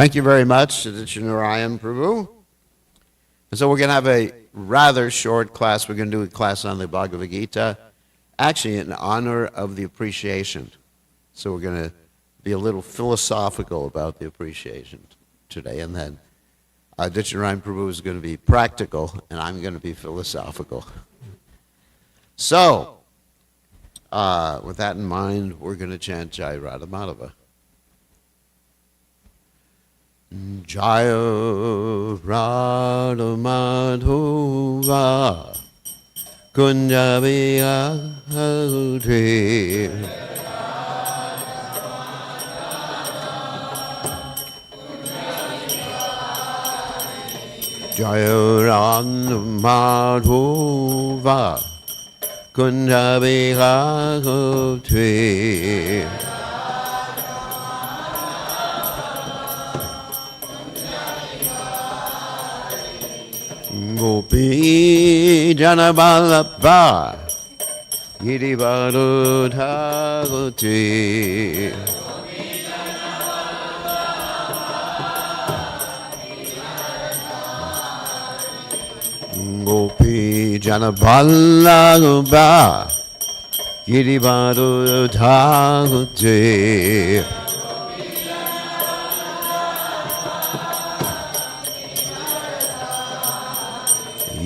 Thank you very much, Narayan Prabhu. And so we're going to have a rather short class. We're going to do a class on the Bhagavad Gita, actually in honor of the appreciation. So we're going to be a little philosophical about the appreciation today. And then Narayan Prabhu is going to be practical, and I'm going to be philosophical. So, with that in mind, we're going to chant Jai Radha Madhava. Jaya Radha Madhava Kunja Vihari Jaya Radha Madhava Kunja Vihari Gopi Jana Vallabha Girivaro Dhagoti Gopi Jana Vallabha Girivaro Dhagoti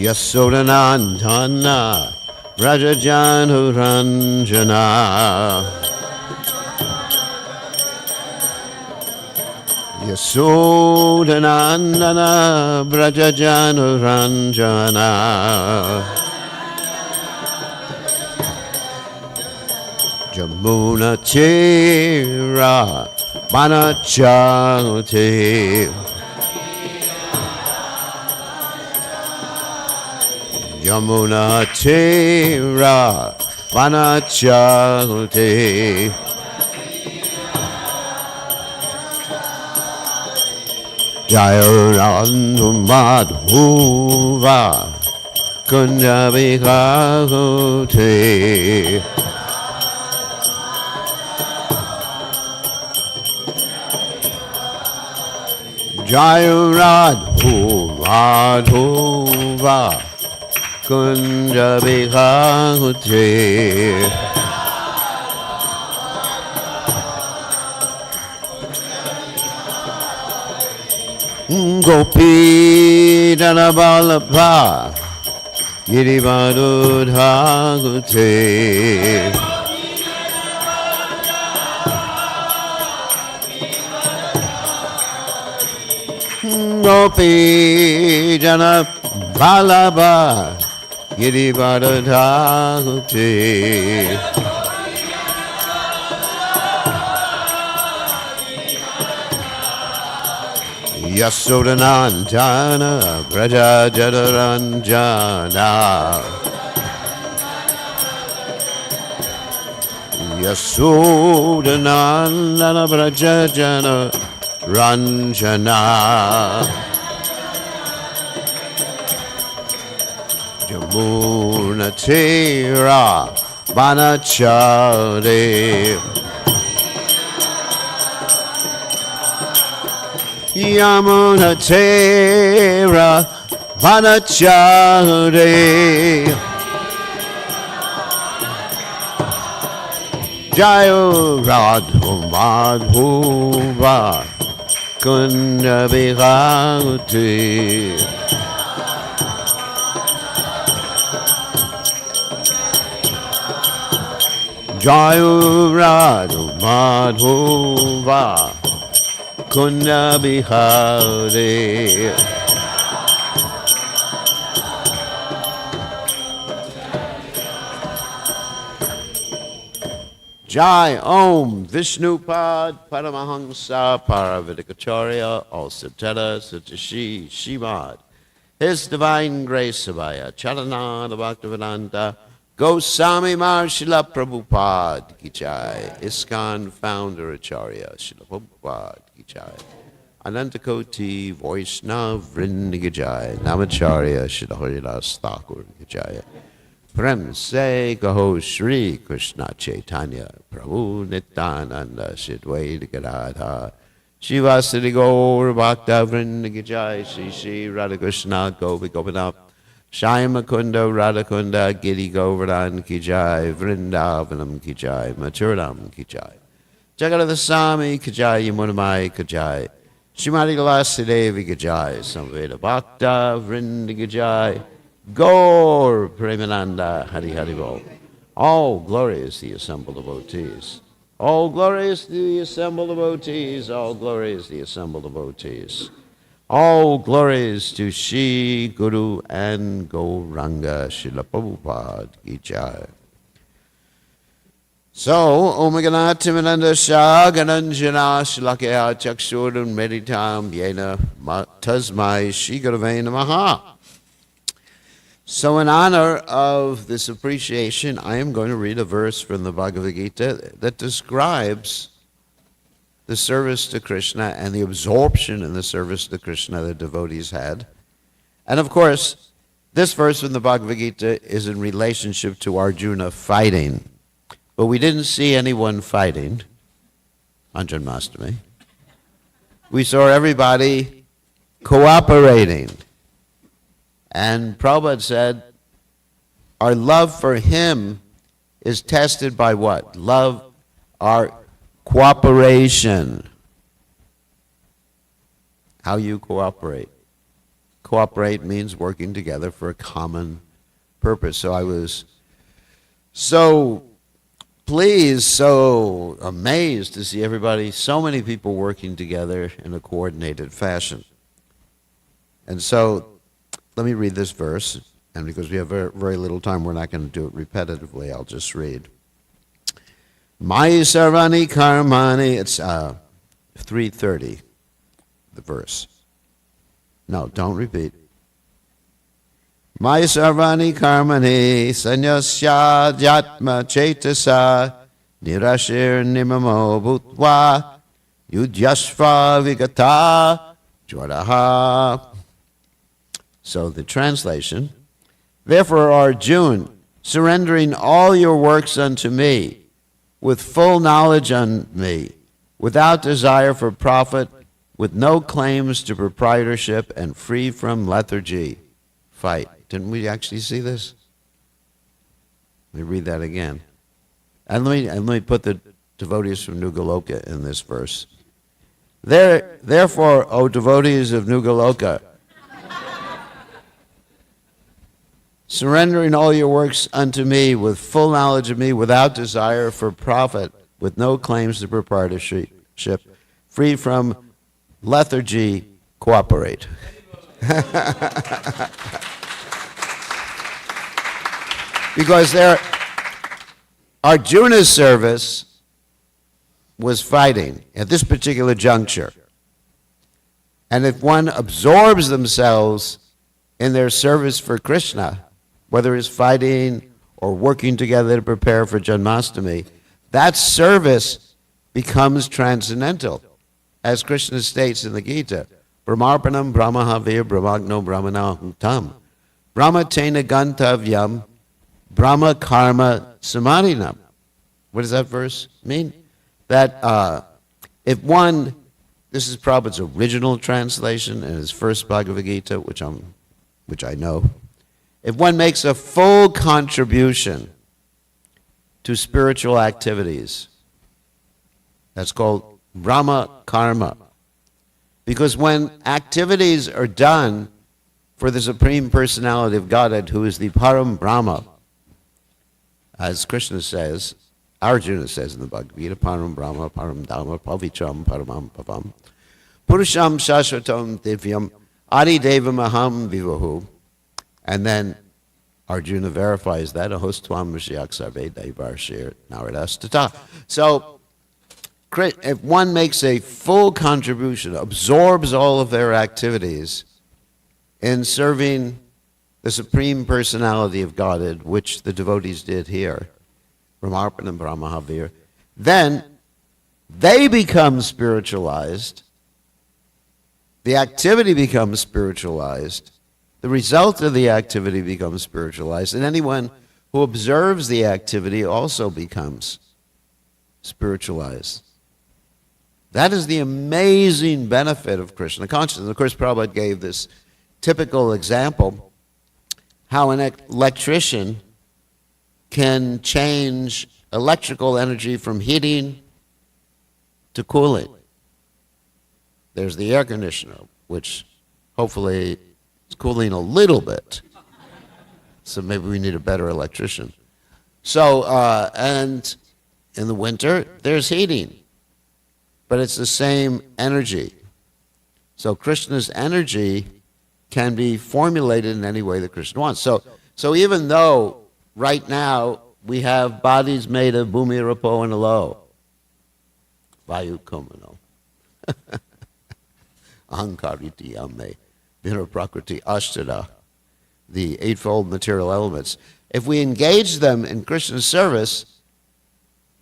Yasodanandana Rajajanu Ranjana Yasodanandana Rajajanu Ranjana Jamuna Tira Manachati Yamuna Tira Vanachati Jayarantu Madhuva Kunjavikhahuti Jayarantu Madhuva Kunja Vihari Gopi Jana Vallabha Girivaro Dhagoti Gopi Jana Vallabha Girivaro Dhagoti Yasodanandana Braja Jadaranjana Yasodanandana Braja Jadaranjana Jamuna Tira Vanachari Yamuna Tira Vanachari Jaya Radha Madhuva Kunja Vihari Jaya Radha Madhuva Kunja Vihari Jai Om Vishnupad Paramahamsa Paravidikacharya All Siddhara Sitashi Shimad His Divine Grace Abhaya Charananda Bhaktivedanta Goswami Mar Srila Prabhupada Ki Jai ISKCON Founder Acharya Srila Prabhupada Ki Jai Anantakoti Vaishnav Vrinda Ki Jai Namacharya Srila Haridas Thakur Ki Jai Prem Se Gaho Shri Krishna Chaitanya Prabhu Nityananda Shidvaita Gadadha Shivasati Gaur Bhakta Vrinda Ki Jai, Shri Shri Radha Krishna Gopi Gopinath, Shyama Kunda Radha Kunda Giri Govardhan Ki Jai, Vrindavanam Ki Jai, Mathuram Ki Jai, Jagadada Swami Ki Jai, Yamunamai Ki Jai, Shrimati Tulasi Devi Ki Jai, Samveda Bhakta Vrinda Ki Jai, Gaur Premananda Hari Hari Bol. All glory is the assembled devotees. All glory is the assembled devotees. All glory is the assembled devotees. All glories to Shri Guru and Gauranga Srila Prabhupada Ki Jai. So, Om Ganatimananda Shah Gananjana Shlakaya Chakshurun Meditam Yena Tasmai Shri Gurave Namaha. So in honor of this appreciation, I am going to read a verse from the Bhagavad Gita that describes the service to Krishna and the absorption in the service to Krishna that devotees had. And of course, this verse from the Bhagavad Gita is in relationship to Arjuna fighting. But we didn't see anyone fighting on Janmashtami. We saw everybody cooperating. And Prabhupada said, our love for him is tested by what? Love, our cooperation. How you cooperate. Cooperate means working together for a common purpose. So I was so pleased, so amazed to see everybody, so many people working together in a coordinated fashion. And so, let me read this verse, and because we have very, very little time, we're not going to do it repetitively. I'll just read. Maya sarvani karmani, it's 330, the verse. No, don't repeat. Maya sarvani karmani sanyasya jatma chetasa nirashir nimamo bhutva yudhyashva vigata jwaraha. So the translation, therefore, Arjuna, surrendering all your works unto me, with full knowledge on me, without desire for profit, with no claims to proprietorship, and free from lethargy, fight. Didn't we actually see this? Let me read that again. And let me put the devotees from New Goloka in this verse. Therefore, O devotees of New Goloka, surrendering all your works unto me, with full knowledge of me, without desire for profit, with no claims to proprietorship, free from lethargy, cooperate. Because Arjuna's service was fighting at this particular juncture. And if one absorbs themselves in their service for Krishna, whether it's fighting or working together to prepare for Janmashtami, that service becomes transcendental. As Krishna states in the Gita, Brahmarpanam Brahmahavir Brahmagno Brahmanaham Brahma Tena Gantavyam Brahma Karma Samadhinam. What does that verse mean? That if one, this is Prabhupada's original translation in his first Bhagavad Gita, which I know, if one makes a full contribution to spiritual activities, that's called Brahma Karma. Because when activities are done for the Supreme Personality of Godhead, who is the Param Brahma, as Krishna says, Arjuna says in the Bhagavad Gita, Param Brahma, Param Dhamma, Pavicham, Paramam Pavam, Purusham Shashvatam Divyam, Adi Devam Aham Vivahu. And then Arjuna verifies that, Ahostvam Mashiach Sarve Devar Shir Naradastata. So, if one makes a full contribution, absorbs all of their activities in serving the Supreme Personality of Godhead, which the devotees did here, Brahmarpan and Brahmahavir, then they become spiritualized, the activity becomes spiritualized, the result of the activity becomes spiritualized, and anyone who observes the activity also becomes spiritualized. That is the amazing benefit of Krishna consciousness. Of course, Prabhupada gave this typical example how an electrician can change electrical energy from heating to cooling. There's the air conditioner, which hopefully is cooling a little bit. So maybe we need a better electrician. So, and in the winter, there's heating. But it's the same energy. So Krishna's energy can be formulated in any way that Krishna wants. So even though right now we have bodies made of bhumi, rapo, and alo, vayu, kumano, ahankariti, ame, vira, prakriti, ashtara, the eightfold material elements. If we engage them in Krishna's service,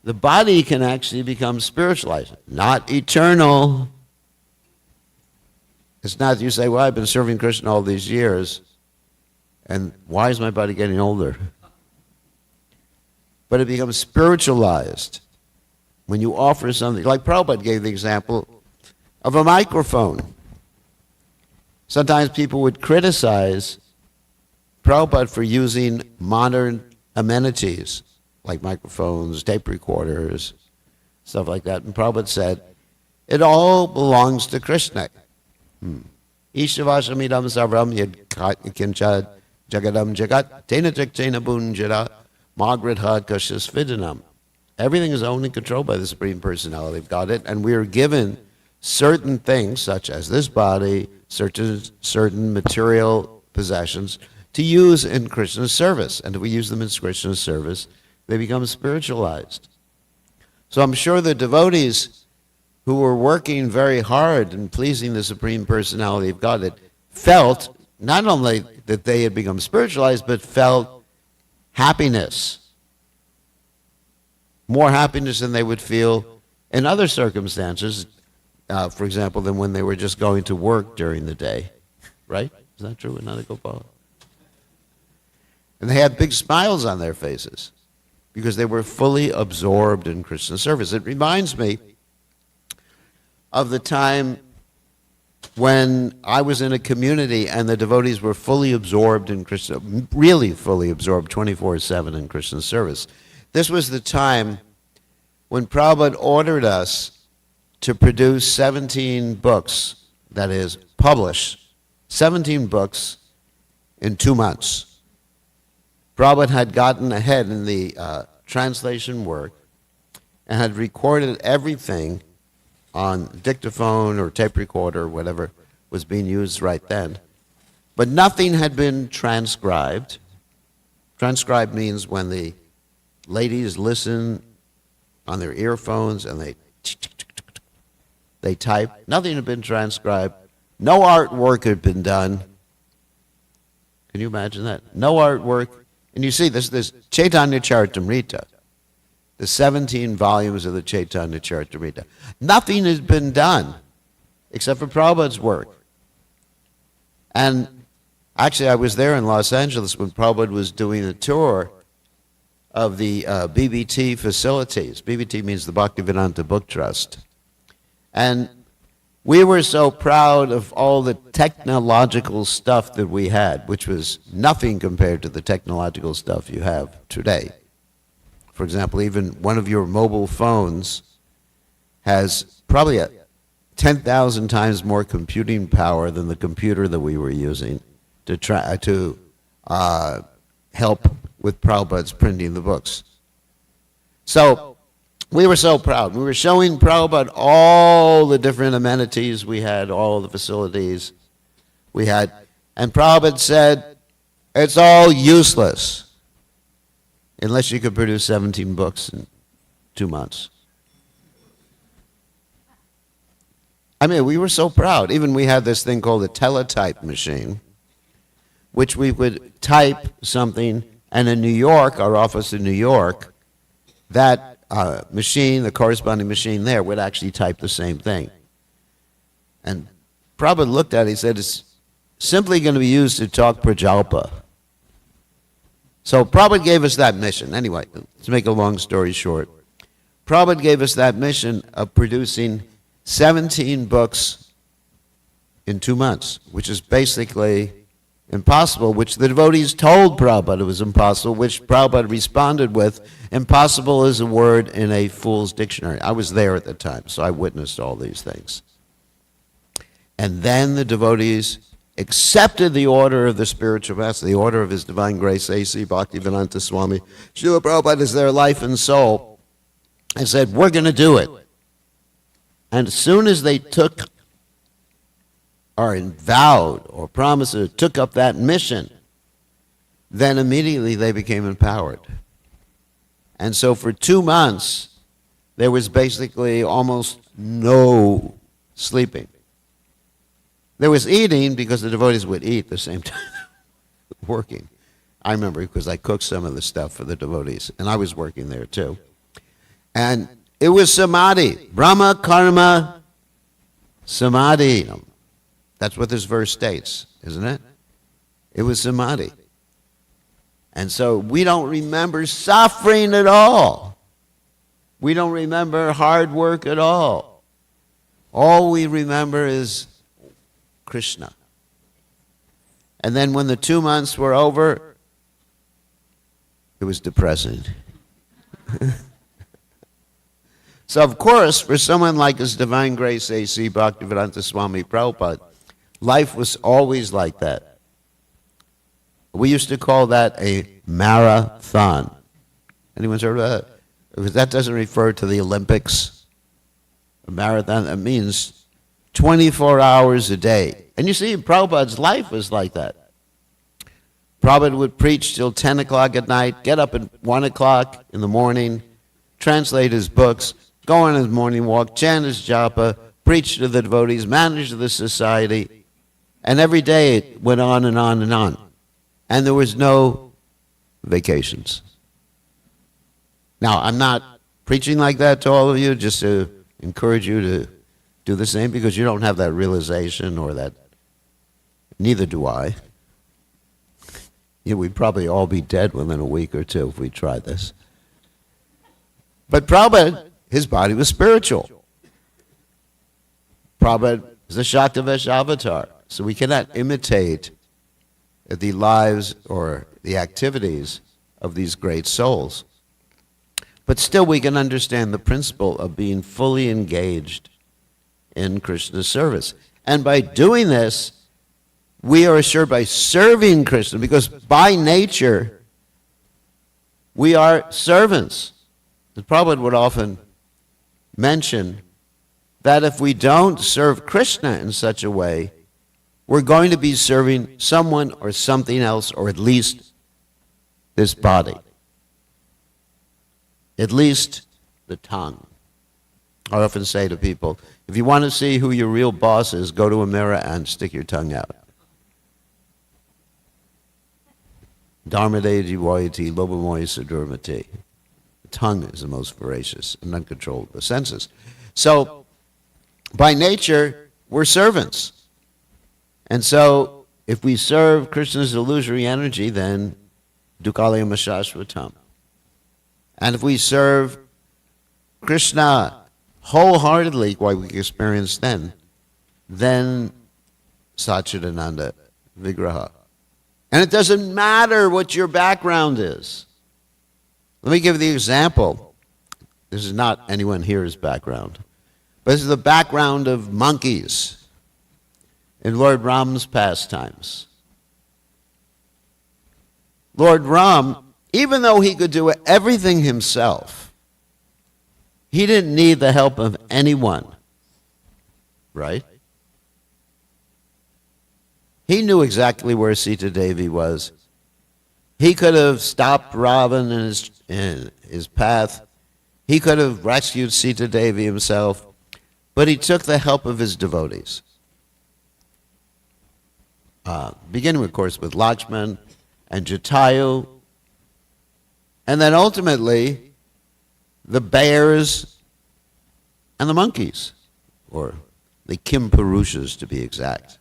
the body can actually become spiritualized, not eternal. It's not that you say, well, I've been serving Krishna all these years, and why is my body getting older? But it becomes spiritualized when you offer something. Like Prabhupada gave the example of a microphone. Sometimes people would criticize Prabhupada for using modern amenities, like microphones, tape recorders, stuff like that. And Prabhupada said, it all belongs to Krishna. Ishavashamidam sarvam yad kinchad jagadam jagat tena jaktena bunjara magradha kashas vidanam. Everything is owned and controlled by the Supreme Personality of Godhead, and we are given certain things, such as this body, certain material possessions, to use in Krishna's service. And if we use them in Krishna's service, they become spiritualized. So I'm sure the devotees who were working very hard and pleasing the Supreme Personality of Godhead felt not only that they had become spiritualized, but felt happiness. More happiness than they would feel in other circumstances, for example, than when they were just going to work during the day. Right? Is that true, Ananda Gopal? And they had big smiles on their faces because they were fully absorbed in Krishna's service. It reminds me of the time when I was in a community and the devotees were fully absorbed in Krishna, really fully absorbed 24/7 in Krishna's service. This was the time when Prabhupada ordered us to produce 17 books, that is, publish 17 books in 2 months. Prabhupada had gotten ahead in the translation work and had recorded everything on dictaphone or tape recorder or whatever was being used right then. But nothing had been transcribed. Transcribed means when the ladies listen on their earphones and they type. Nothing had been transcribed. No artwork had been done. Can you imagine that? No artwork. And you see this Chaitanya Charitamrita, the 17 volumes of the Chaitanya Charitamrita. Nothing has been done except for Prabhupada's work. And actually I was there in Los Angeles when Prabhupada was doing a tour of the BBT facilities. BBT means the Bhaktivedanta Book Trust. And we were so proud of all the technological stuff that we had, which was nothing compared to the technological stuff you have today. For example, even one of your mobile phones has probably 10,000 times more computing power than the computer that we were using to try to help with Prabhupada's printing the books. So we were so proud. We were showing Prabhupada all the different amenities we had, all the facilities we had. And Prabhupada said, it's all useless unless you could produce 17 books in 2 months. I mean, we were so proud. Even we had this thing called a teletype machine, which we would type something, and in New York, our office in New York, that machine, the corresponding machine there, would actually type the same thing. And Prabhupada looked at it, he said, it's simply going to be used to talk Prajalpa. So Prabhupada gave us that mission. Anyway, to make a long story short, Prabhupada gave us that mission of producing 17 books in 2 months, which is basically impossible, which the devotees told Prabhupada it was impossible, which Prabhupada responded with, impossible is a word in a fool's dictionary. I was there at the time, so I witnessed all these things. And then the devotees accepted the order of the spiritual master, the order of His Divine Grace, A.C. Bhaktivedanta Swami. Srila Prabhupada is their life and soul. And said, we're going to do it. And as soon as they took or vowed or promised or took up that mission, then immediately they became empowered. And so for 2 months, there was basically almost no sleeping. There was eating because the devotees would eat at the same time working. I remember because I cooked some of the stuff for the devotees, and I was working there too. And it was samadhi, Brahma Karma Samadhi. That's what this verse states, isn't it? It was samadhi. And so we don't remember suffering at all. We don't remember hard work at all. All we remember is Krishna. And then when the 2 months were over, it was depressing. So of course, for someone like His Divine Grace A.C. Bhaktivedanta Swami Prabhupada, life was always like that. We used to call that a marathon. Anyone's heard of that? Because that doesn't refer to the Olympics. A marathon, that means 24 hours a day. And you see, Prabhupada's life was like that. Prabhupada would preach till 10 o'clock at night, get up at 1 o'clock in the morning, translate his books, go on his morning walk, chant his japa, preach to the devotees, manage the society. And every day it went on and on and on. And there was no vacations. Now, I'm not preaching like that to all of you just to encourage you to do the same, because you don't have that realization or that. Neither do I. We'd probably all be dead within a week or two if we tried this. But Prabhupada, his body was spiritual. Prabhupada is a Shaktavesh avatar. So we cannot imitate the lives or the activities of these great souls. But still we can understand the principle of being fully engaged in Krishna's service. And by doing this, we are assured by serving Krishna, because by nature, we are servants. The Prabhupada would often mention that if we don't serve Krishna in such a way, we're going to be serving someone or something else, or at least this body. At least the tongue. I often say to people, if you want to see who your real boss is, go to a mirror and stick your tongue out. Dharmadeji Vayati Lobamoy Sadurmati. The tongue is the most voracious and uncontrolled of the senses. So, by nature, we're servants. And so, if we serve Krishna's illusory energy, then Dukalayam Shashvatam. And if we serve Krishna wholeheartedly, like we experienced then Satchidananda Vigraha. And it doesn't matter what your background is. Let me give you the example. This is not anyone here's background, but this is the background of monkeys in Lord Ram's pastimes. Lord Ram, even though he could do everything himself, he didn't need the help of anyone, right? He knew exactly where Sita Devi was. He could have stopped Ravan in his path. He could have rescued Sita Devi himself, but he took the help of his devotees. Beginning, of course, with Lakshman and Jatayu, and then ultimately the bears and the monkeys, or the Kimpurushas to be exact.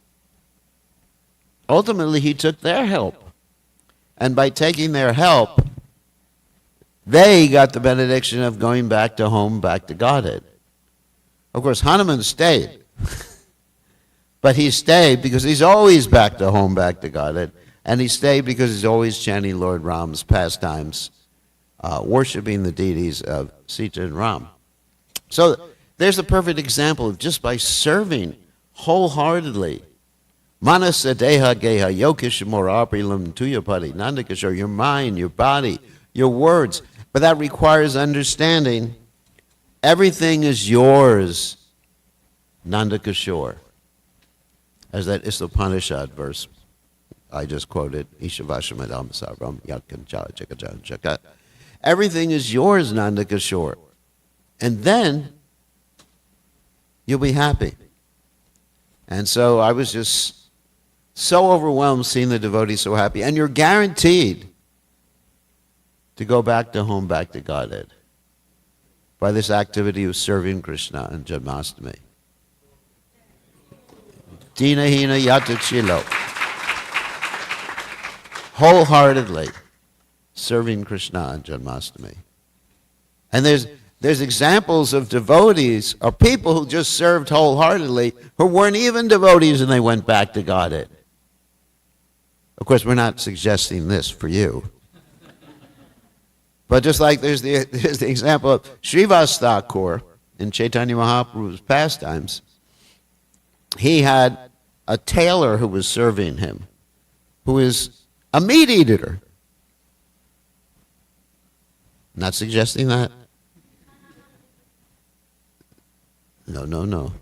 Ultimately, he took their help. And by taking their help, they got the benediction of going back to home, back to Godhead. Of course, Hanuman stayed. But he stayed because he's always back to home, back to Godhead. And he stayed because he's always chanting Lord Ram's pastimes, worshiping the deities of Sita and Ram. So there's a perfect example of just by serving wholeheartedly. Manasa deha geha yokish moraprilam tuyapati nandakashor, your mind, your body, your words. But that requires understanding everything is yours, Nandakishore. As that Isopanishad verse I just quoted, Ishavashamadam Sarvam Yatkancha Chakajan Chaka. Everything is yours, Nandakishore. And then you'll be happy. And so I was just so overwhelmed seeing the devotees so happy. And you're guaranteed to go back to home, back to Godhead, by this activity of serving Krishna and Janmashtami. Dina hina yata chilo. Wholeheartedly serving Krishna on Janmashtami. And there's examples of devotees or people who just served wholeheartedly who weren't even devotees and they went back to Godhead. Of course, we're not suggesting this for you. But just like there's the example of Srivas Thakur in Chaitanya Mahaprabhu's pastimes, he had a tailor who was serving him, who is a meat eater. Not suggesting that. No.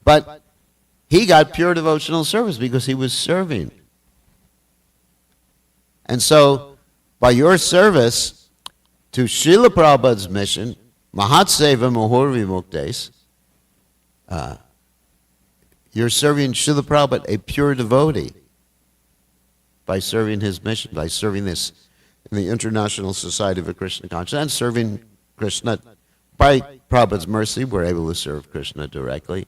But he got pure devotional service because he was serving. And so, by your service to Srila Prabhupada's mission, Mahatseva Muhur Vimuktes, you're serving Srila Prabhupada, a pure devotee, by serving his mission, by serving this in the International Society of Krishna Consciousness, and serving Krishna. By Prabhupada's mercy, we're able to serve Krishna directly.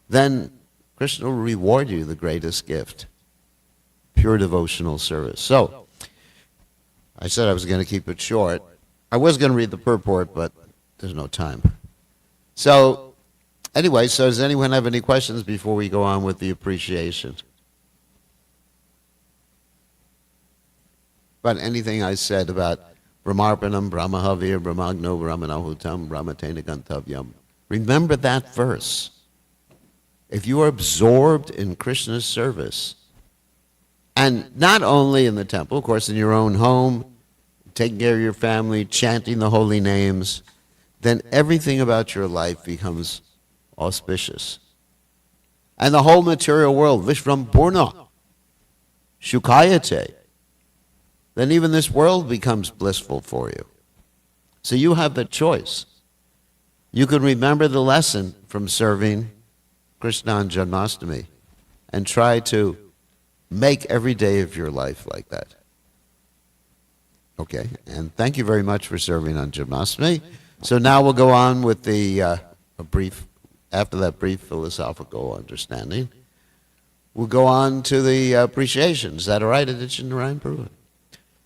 Then Krishna will reward you the greatest gift, pure devotional service. So, I said I was going to keep it short. I was going to read the purport, but there's no time. So, anyway, so does anyone have any questions before we go on with the appreciation? About anything I said about Brahmarpanam, Brahmahavir, Brahmagno, Brahmanahutam, Brahmatena Gantavyam. Remember that verse. If you are absorbed in Krishna's service, and not only in the temple, of course, in your own home, taking care of your family, chanting the holy names, then everything about your life becomes auspicious. And the whole material world, Vishram Purna, Shukayate, then even this world becomes blissful for you. So you have the choice. You can remember the lesson from serving Krishna on Janmashtami and try to make every day of your life like that. Okay, and thank you very much for serving on Janmashtami. So now we'll go on with the after that brief philosophical understanding, we'll go on to the appreciation. Is that all right, Aditya Narayan Prabhu?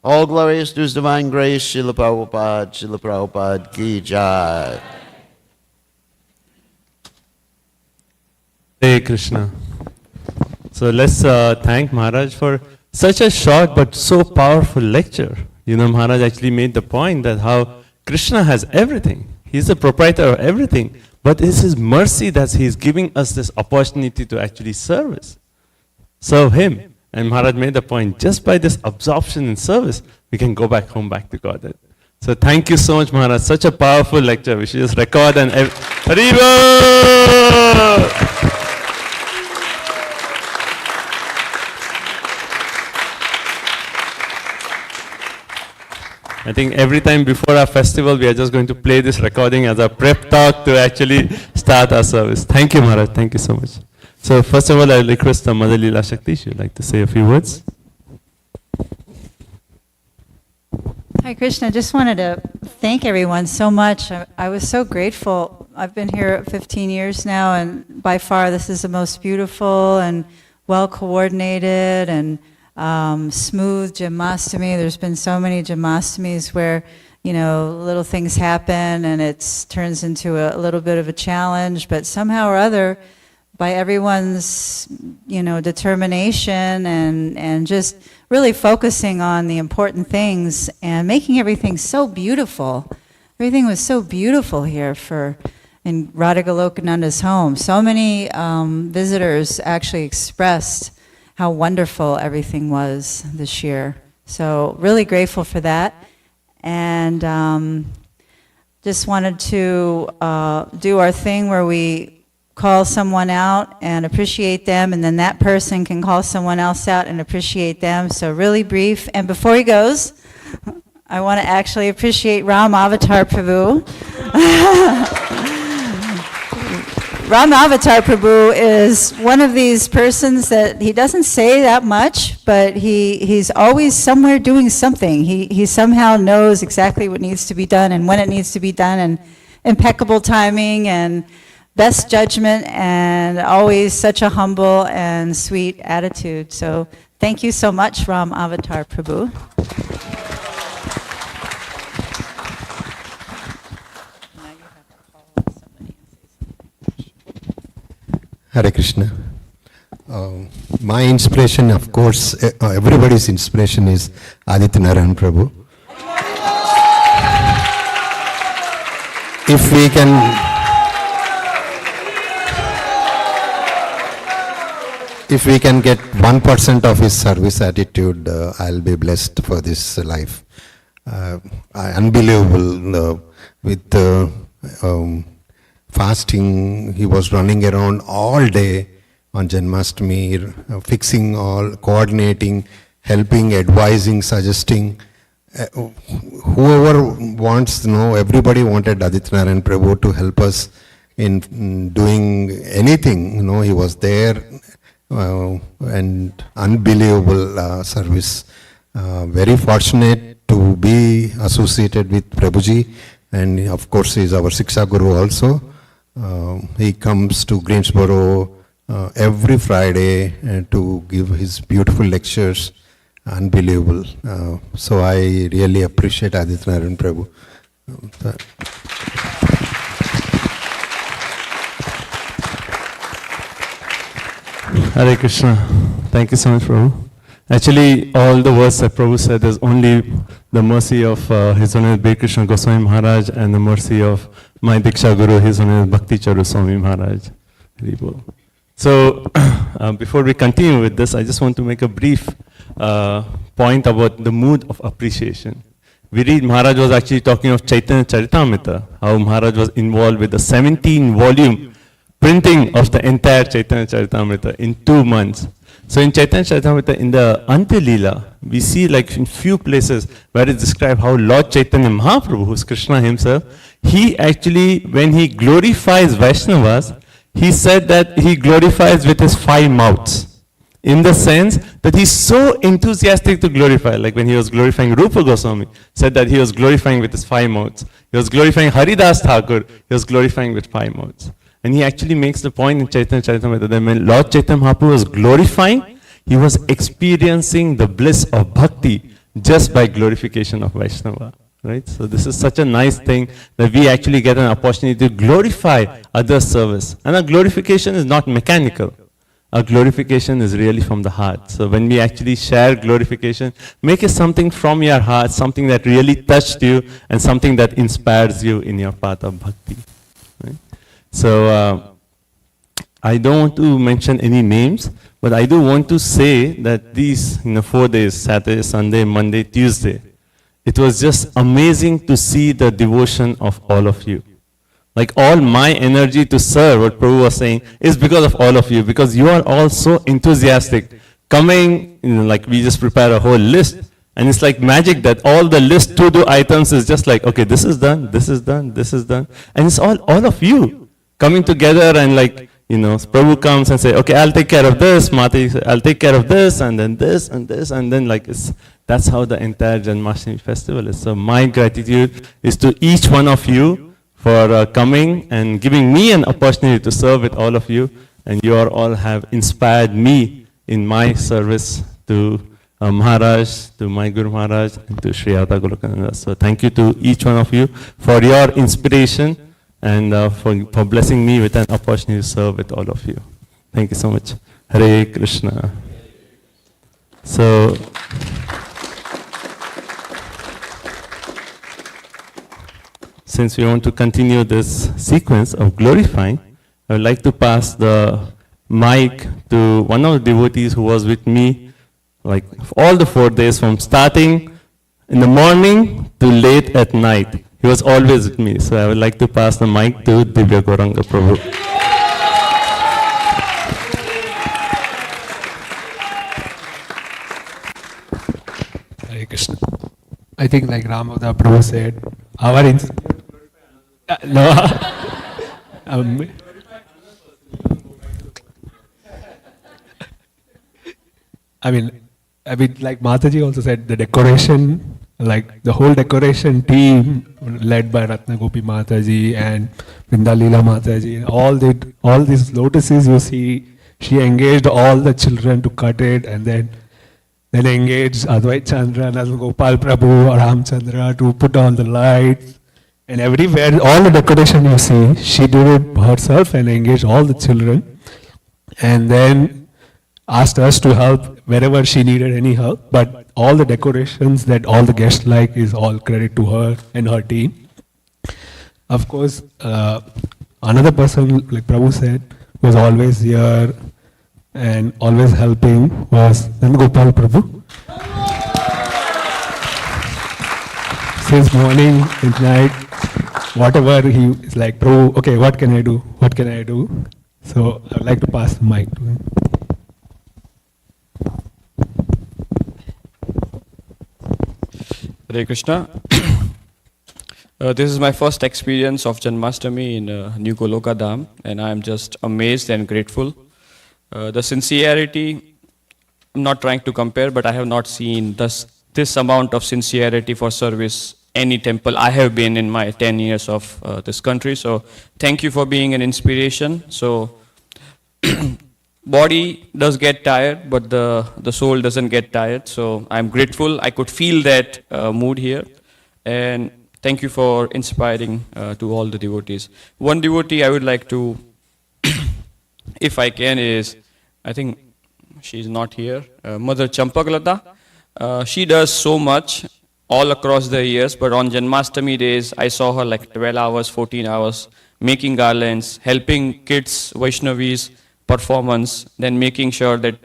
All glorious to His divine grace, Srila Prabhupada ki jai. Hare Krishna. So let's thank Maharaj for such a short but so powerful lecture. You know, Maharaj actually made the point that how Krishna has everything. He's the proprietor of everything. But it's His mercy that He's giving us this opportunity to actually serve Him. And Maharaj made the point, just by this absorption in service, we can go back home, back to Godhead. So thank you so much, Maharaj. Such a powerful lecture. We should just record and... Haribo! I think every time before our festival, we are just going to play this recording as a prep talk to actually start our service. Thank you, Maharaj. Thank you so much. So first of all, I will request Mother Leela Shakti. She would like to say a few words. Hi, Krishna. Just wanted to thank everyone so much. I was so grateful. I've been here 15 years now, and by far this is the most beautiful and well-coordinated and smooth Janmashtami. There's been so many Janmashtamis where, little things happen and it turns into a little bit of a challenge, but somehow or other, by everyone's, determination and just really focusing on the important things and making everything so beautiful. Everything was so beautiful here in Radha Golokananda's home. So many visitors actually expressed how wonderful everything was this year. So really grateful for that. And just wanted to do our thing where we call someone out and appreciate them, and then that person can call someone else out and appreciate them. So really brief. And before he goes, I want to actually appreciate Ram Avatar Prabhu. Ram Avatar Prabhu is one of these persons that he doesn't say that much, but he's always somewhere doing something. He somehow knows exactly what needs to be done and when it needs to be done, and impeccable timing and best judgment, and always such a humble and sweet attitude. So thank you so much, Ram Avatar Prabhu. Hare Krishna. My inspiration, of course, everybody's inspiration is Aditya Narayan Prabhu. If we can get 1% of his service attitude, I'll be blessed for this life. Unbelievable with fasting. He was running around all day on Janmashtami, fixing all, coordinating, helping, advising, suggesting. Whoever wants to know, everybody wanted Aditya Narayan Prabhu to help us in doing anything. He was there, and unbelievable service. Very fortunate to be associated with Prabhuji, and of course he is our Shiksha Guru also. He comes to Greensboro every Friday to give his beautiful lectures. Unbelievable. So I really appreciate Aditya Narayan Prabhu. Hare Krishna. Thank you so much, Prabhu. Actually, all the words that Prabhu said is only the mercy of His Holiness Bhai Krishna Goswami Maharaj and the mercy of my Diksha Guru, His Holiness Bhakti Charu Swami Maharaj. Hari Bol. So, before we continue with this, I just want to make a brief point about the mood of appreciation. We read Maharaj was actually talking of Chaitanya Charitamrita, how Maharaj was involved with the 17-volume printing of the entire Chaitanya Charitamrita in 2 months. So in Chaitanya Charitamrita, in the Antya Leela, we see like in few places where it's described how Lord Chaitanya Mahaprabhu, who's Krishna himself, he actually, when he glorifies Vaishnavas, he said that he glorifies with his 5 mouths. In the sense that he's so enthusiastic to glorify, like when he was glorifying Rupa Goswami, said that he was glorifying with his 5 mouths. He was glorifying Haridas Thakur, he was glorifying with 5 mouths. And he actually makes the point in Chaitanya Charitamrita that when Lord Chaitanya Mahaprabhu was glorifying, he was experiencing the bliss of bhakti just by glorification of Vaishnava. Right? So this is such a nice thing that we actually get an opportunity to glorify other service. And our glorification is not mechanical. Our glorification is really from the heart. So when we actually share glorification, make it something from your heart, something that really touched you and something that inspires you in your path of bhakti. Right? So I don't want to mention any names, but I do want to say that these 4 days, Saturday, Sunday, Monday, Tuesday, it was just amazing to see the devotion of all of you. Like all my energy to serve, what Prabhu was saying, is because of all of you, because you are all so enthusiastic. Coming, like we just prepare a whole list, and it's like magic that all the list to-do items is just like, okay, this is done, this is done, this is done. And it's all of you coming together and like, Prabhu comes and say, okay, I'll take care of this, Mati, I'll take care of this, and then this, and this, and then like that's how the entire Janmashtami festival is. So my gratitude is to each one of you for coming and giving me an opportunity to serve with all of you, and you all have inspired me in my service to Maharaj, to my Guru Maharaj, and to Sri Radha Golokananda. So thank you to each one of you for your inspiration and for blessing me with an opportunity to serve with all of you. Thank you so much. Hare Krishna. So, since we want to continue this sequence of glorifying, I would like to pass the mic to one of the devotees who was with me like all the 4 days from starting in the morning to late at night. He was always with me. So I would like to pass the mic to Divya Gauranga Prabhu. Hare Krishna. I think like Ramada Prabhu said, our no. I mean, like Mataji also said, the decoration, like the whole decoration team led by Ratna Gopi Mataji and Vindalila Mataji, all these lotuses you see, she engaged all the children to cut it, and then engaged Advait Chandra, Gopal Prabhu, or Ramchandra to put on the lights. And everywhere, all the decoration you see, she did it herself and engaged all the children. And then asked us to help wherever she needed any help. But all the decorations that all the guests like is all credit to her and her team. Of course, another person, like Prabhu said, was always here and always helping was Gopal Prabhu. Since morning and night, whatever he is like, Prabhu, okay, what can I do? What can I do? So I would like to pass the mic to him. Hare Krishna. This is my first experience of Janmashtami in New Goloka Dham, and I am just amazed and grateful. The sincerity, I'm not trying to compare, but I have not seen this amount of sincerity for service any temple I have been in my 10 years of this country. So thank you for being an inspiration. So body does get tired, but the soul doesn't get tired. So I'm grateful. I could feel that mood here. And thank you for inspiring to all the devotees. One devotee I would like to, if I can, is, I think she's not here, Mother Champaklata. She does so much all across the years, but on Janmashtami days, I saw her like 12 hours, 14 hours, making garlands, helping kids, Vaishnavis, performance, then making sure that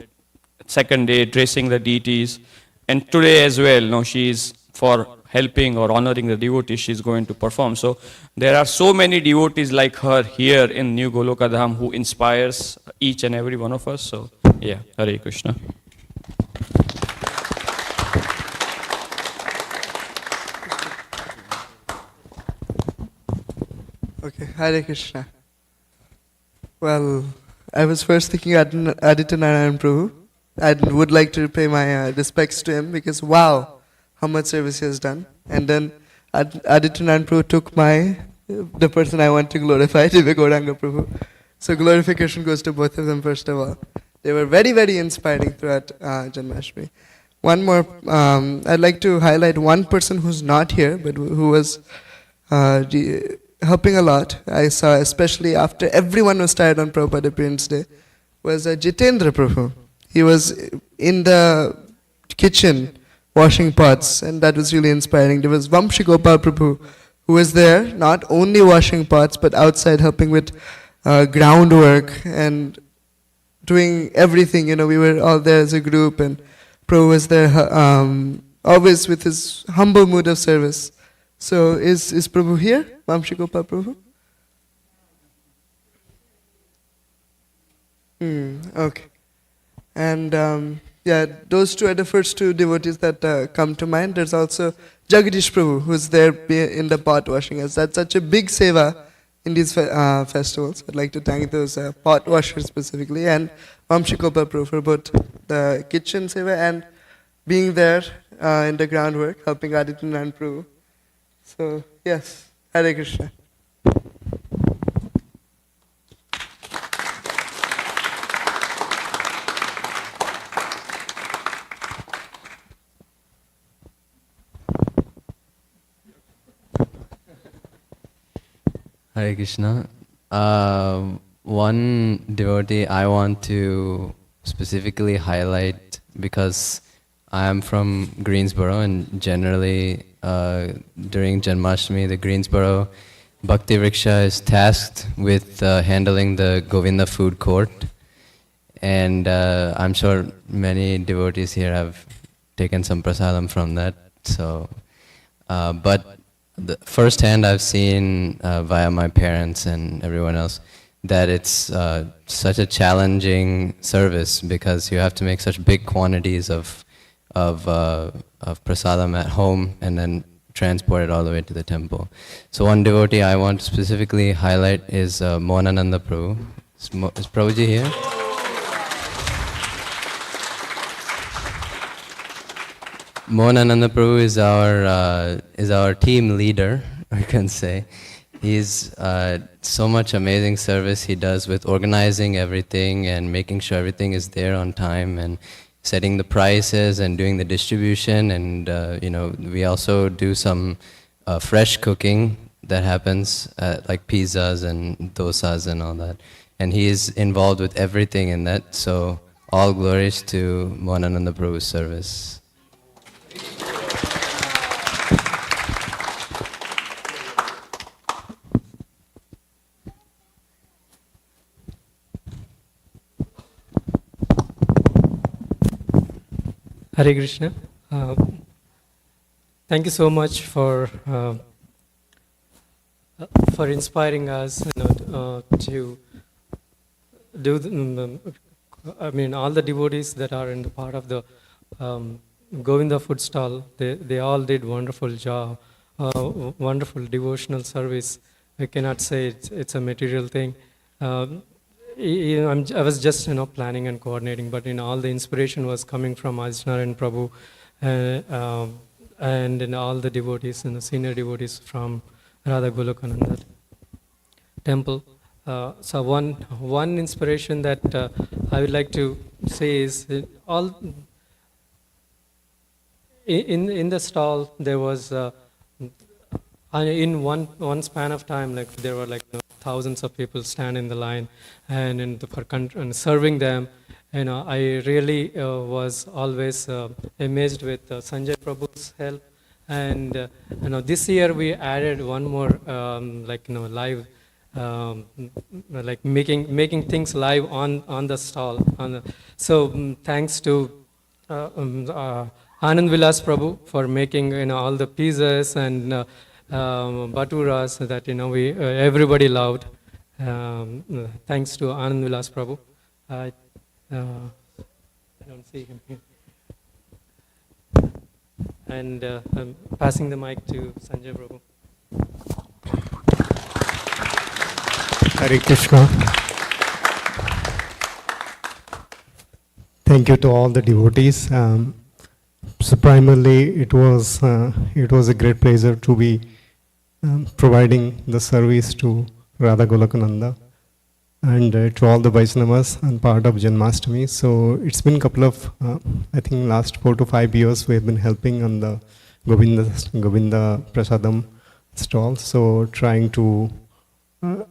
second day, dressing the deities. And today as well, no, she's for helping or honoring the devotees, she's going to perform. So there are so many devotees like her here in New Goloka Dham who inspires each and every one of us. So yeah, Hare Krishna. Okay, Hare Krishna. Well, I was first thinking Aditya Narayan Prabhu. I would like to pay my respects to him because wow, how much service he has done. And then Aditya Narayan Prabhu took the person I want to glorify, Divya Gauranga Prabhu. So glorification goes to both of them first of all. They were very, very inspiring throughout Janmashtami. One more, I'd like to highlight one person who's not here, but who was helping a lot. I saw, especially after everyone was tired on Prabhupada Appearance Day, was Jitendra Prabhu. He was in the kitchen washing pots, and that was really inspiring. There was Vamshi Gopal Prabhu, who was there, not only washing pots, but outside helping with groundwork and doing everything. You know, we were all there as a group, and Prabhu was there always with his humble mood of service. So is Prabhu here? Vamshi Gopal Prabhu? Okay. And yeah, those two are the first two devotees that come to mind. There's also Jagadish Prabhu, who's there in the pot washing us. That's such a big seva in these festivals. I'd like to thank those pot washers specifically, and Vamshi Gopal Prabhu for both the kitchen seva and being there in the groundwork, helping Aditya Narayan Prabhu. So, yes, Hare Krishna. Hare Krishna. One devotee I want to specifically highlight because I am from Greensboro, and generally during Janmashtami, the Greensboro Bhakti Vriksha is tasked with handling the Govinda food court. And I'm sure many devotees here have taken some prasadam from that. So, but the first hand I've seen via my parents and everyone else that it's such a challenging service because you have to make such big quantities of prasadam at home and then transport it all the way to the temple. So one devotee I want to specifically highlight is Mohanananda Prabhu. Is Prabhuji here? Mohanananda Prabhu is our team leader, I can say. He's so much amazing service he does with organizing everything and making sure everything is there on time and setting the prices and doing the distribution. And we also do some fresh cooking that happens like pizzas and dosas and all that. And he is involved with everything in that. So all glories to Mohanananda Prabhu's service. Hare Krishna. Thank you so much for inspiring us, to do. All the devotees that are in the part of the Govinda food stall. They all did wonderful job, wonderful devotional service. I cannot say it's a material thing. I was just planning and coordinating, but all the inspiration was coming from Ajnar and Prabhu, and all the devotees and the senior devotees from Radha Golokananda temple. So one inspiration that I would like to say is all in the stall there was in one span of time there were thousands of people stand in the line and serving them. I really was always amazed with Sanjay Prabhu's help. And this year we added one more live, making things live on the stall. So thanks to Anand Vilas Prabhu for making all the pizzas and baturas that we everybody loved. Thanks to Anand Vilas Prabhu. I don't see him here. And I'm passing the mic to Sanjay Prabhu. Hare Krishna. Thank you to all the devotees. So primarily, it was a great pleasure to be providing the service to Radha Golokananda and to all the Vaishnavas and part of Janmashtami. So it's been a couple of, I think last 4 to 5 years we have been helping on the Govinda Prasadam stall. So trying to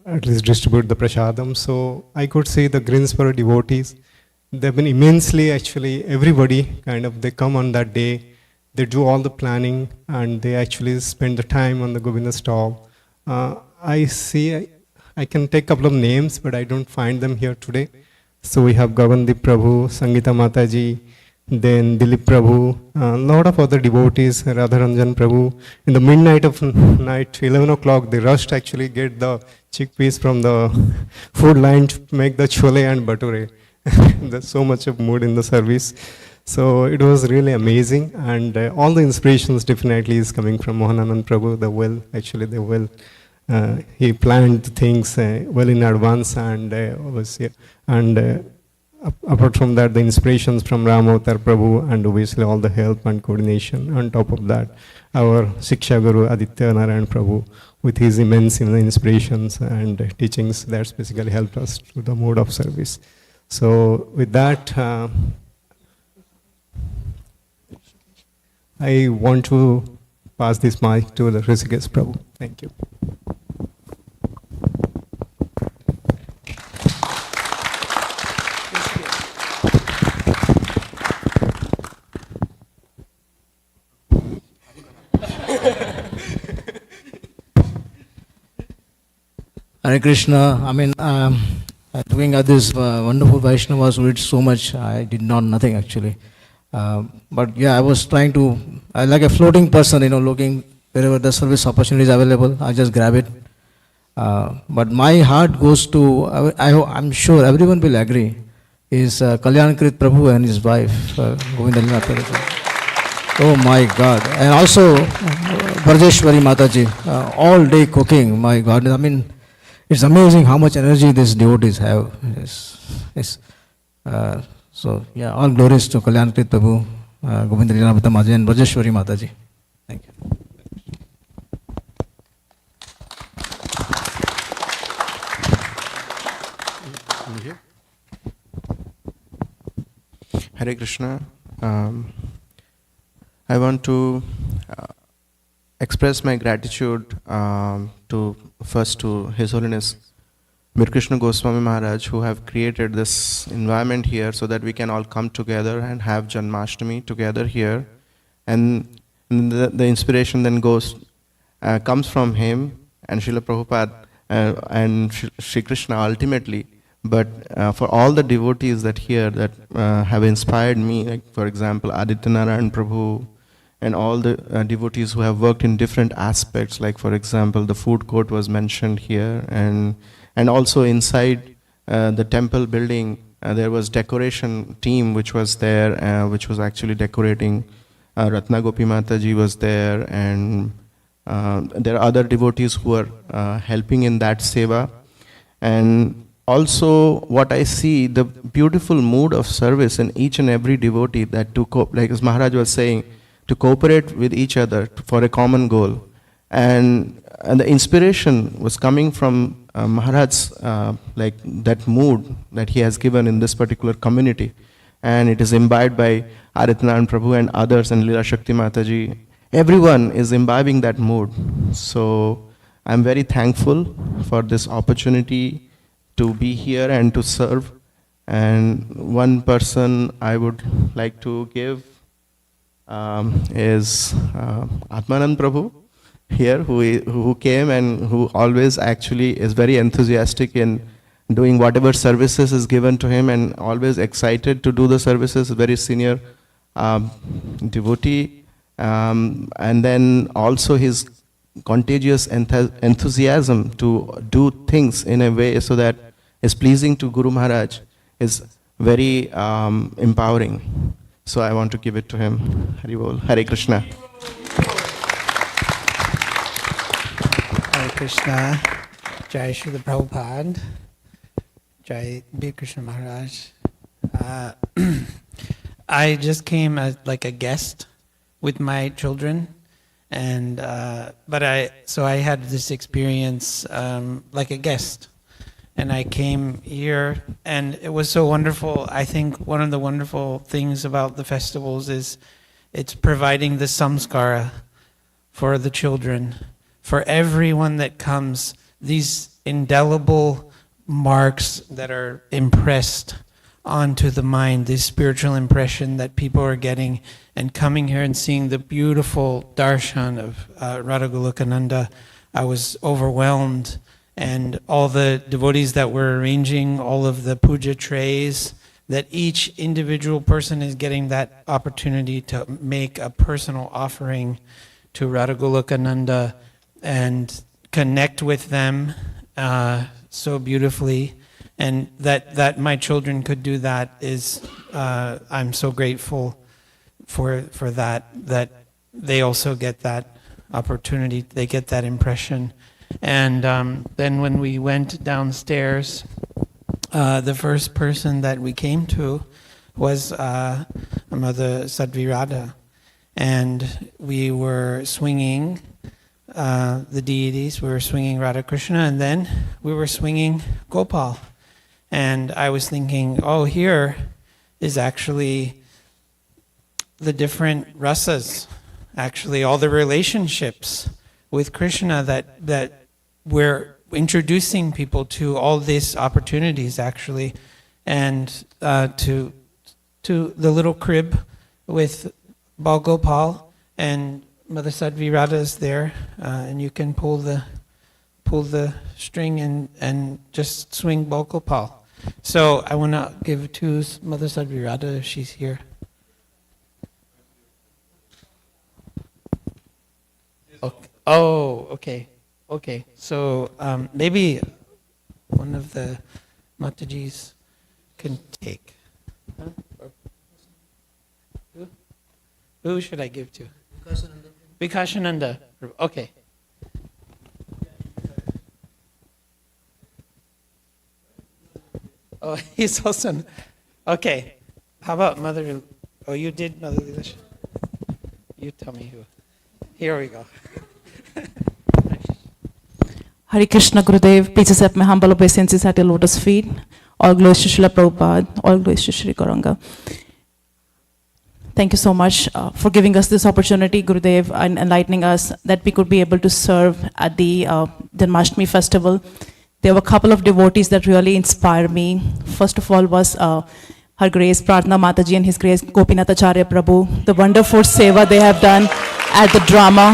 at least distribute the Prasadam. So I could say the Greensboro devotees, they've been immensely, actually everybody they come on that day, they do all the planning and they actually spend the time on the Govinda stall. I can take a couple of names, but I don't find them here today. So we have Gavandip Prabhu, Sangeeta Mataji, then Dilip Prabhu, a lot of other devotees, Radharanjan Prabhu. In the midnight of night, 11 o'clock, they rushed actually get the chickpeas from the food line to make the chole and bhature. There's so much of mood in the service. So it was really amazing, and all the inspirations definitely is coming from Mohananand Prabhu. He planned things well in advance, and apart from that, the inspirations from Ram Avatar Prabhu, and obviously all the help and coordination. On top of that, our Shiksha Guru Aditya Narayan Prabhu, with his immense inspirations and teachings that basically helped us to the mode of service. So with that, I want to pass this mic to the Rishikesh Prabhu. Thank you. Hare Krishna. I mean, doing this wonderful Vaishnavas who did so much. I did not nothing actually. But yeah, I was trying to, like a floating person, looking wherever the service opportunity is available, I just grab it. But my heart goes to, I'm sure everyone will agree, is Kalyankrit Prabhu and his wife, Govindalila Prabhu. Oh my God. And also, Brajeshwari Mataji, all day cooking, my God. I mean, it's amazing how much energy these devotees have. So, yeah, all glories to Kalyankrit Prabhu, Govindalila Mataji and Brajeshwari Mataji. Thank you. Hare Krishna. I want to express my gratitude to His Holiness Mir Krishna Goswami Maharaj, who have created this environment here so that we can all come together and have Janmashtami together here. And the inspiration then comes from him and Srila Prabhupada and Sri Krishna ultimately. But for all the devotees that have inspired me, like for example Adityanaran Prabhu, and all the devotees who have worked in different aspects, like for example the food court was mentioned here, and also inside the temple building there was decoration team which was there, which was actually decorating. Ratna Gopi Mataji was there, and there are other devotees who are helping in that seva. And also, what I see, the beautiful mood of service in each and every devotee, that like as Maharaj was saying, to cooperate with each other for a common goal. And the inspiration was coming from Maharaj's, like that mood that he has given in this particular community. And it is imbibed by Adityanaran Prabhu and others, and Leela Shakti Mataji. Everyone is imbibing that mood. So I'm very thankful for this opportunity to be here and to serve. And one person I would like to give is Atmanand Prabhu here, who came and who always actually is very enthusiastic in doing whatever services is given to him, and always excited to do the services, very senior devotee. And then also his contagious enthusiasm to do things in a way so that is pleasing to Guru Maharaj is very empowering. So I want to give it to him. Hari Bol. Hare Krishna. Hare Krishna. Jai Srila Prabhupada. Jai Bir Krishna Maharaj. I just came as like a guest with my children. And so I had this experience like a guest, and I came here, and it was so wonderful. I think one of the wonderful things about the festivals is it's providing the samskara for the children, for everyone that comes, these indelible marks that are impressed onto the mind, this spiritual impression that people are getting, and coming here and seeing the beautiful darshan of Radha Golokananda. I was overwhelmed, and all the devotees that were arranging all of the puja trays, that each individual person is getting that opportunity to make a personal offering to Radha Golokananda and connect with them so beautifully. And that my children could do that is, I'm so grateful for that they also get that opportunity, they get that impression. And then when we went downstairs, the first person that we came to was Mother Sadvirada. And we were swinging the deities, we were swinging Radha Krishna, and then we were swinging Gopal. And I was thinking, oh, here is actually the different rasas, actually all the relationships with Krishna that we're introducing people to, all these opportunities actually, and to the little crib with Bal Gopal, and Mother Sadvirada is there, and you can pull pull the string and just swing Bokopal. So I want to give to Mother Sadhvi Radha if she's here. Okay. Oh, okay. Okay. So maybe one of the Matajis can take. Huh? Who should I give to? Vikashananda. Okay. Oh, he's also. Okay. How about Mother? Oh, you did Mother Leela. You tell me who. Here we go. Hare Krishna Gurudev, please accept my humble obeisances at your lotus feet. All glories to Srila Prabhupada, all glories to Sri Gauranga. Thank you so much for giving us this opportunity, Gurudev, and enlightening us that we could be able to serve at the Janmashtami festival. There were a couple of devotees that really inspired me. First of all was Her Grace Pratna Mataji and His Grace Gopinath Acharya Prabhu. The wonderful seva they have done at the drama.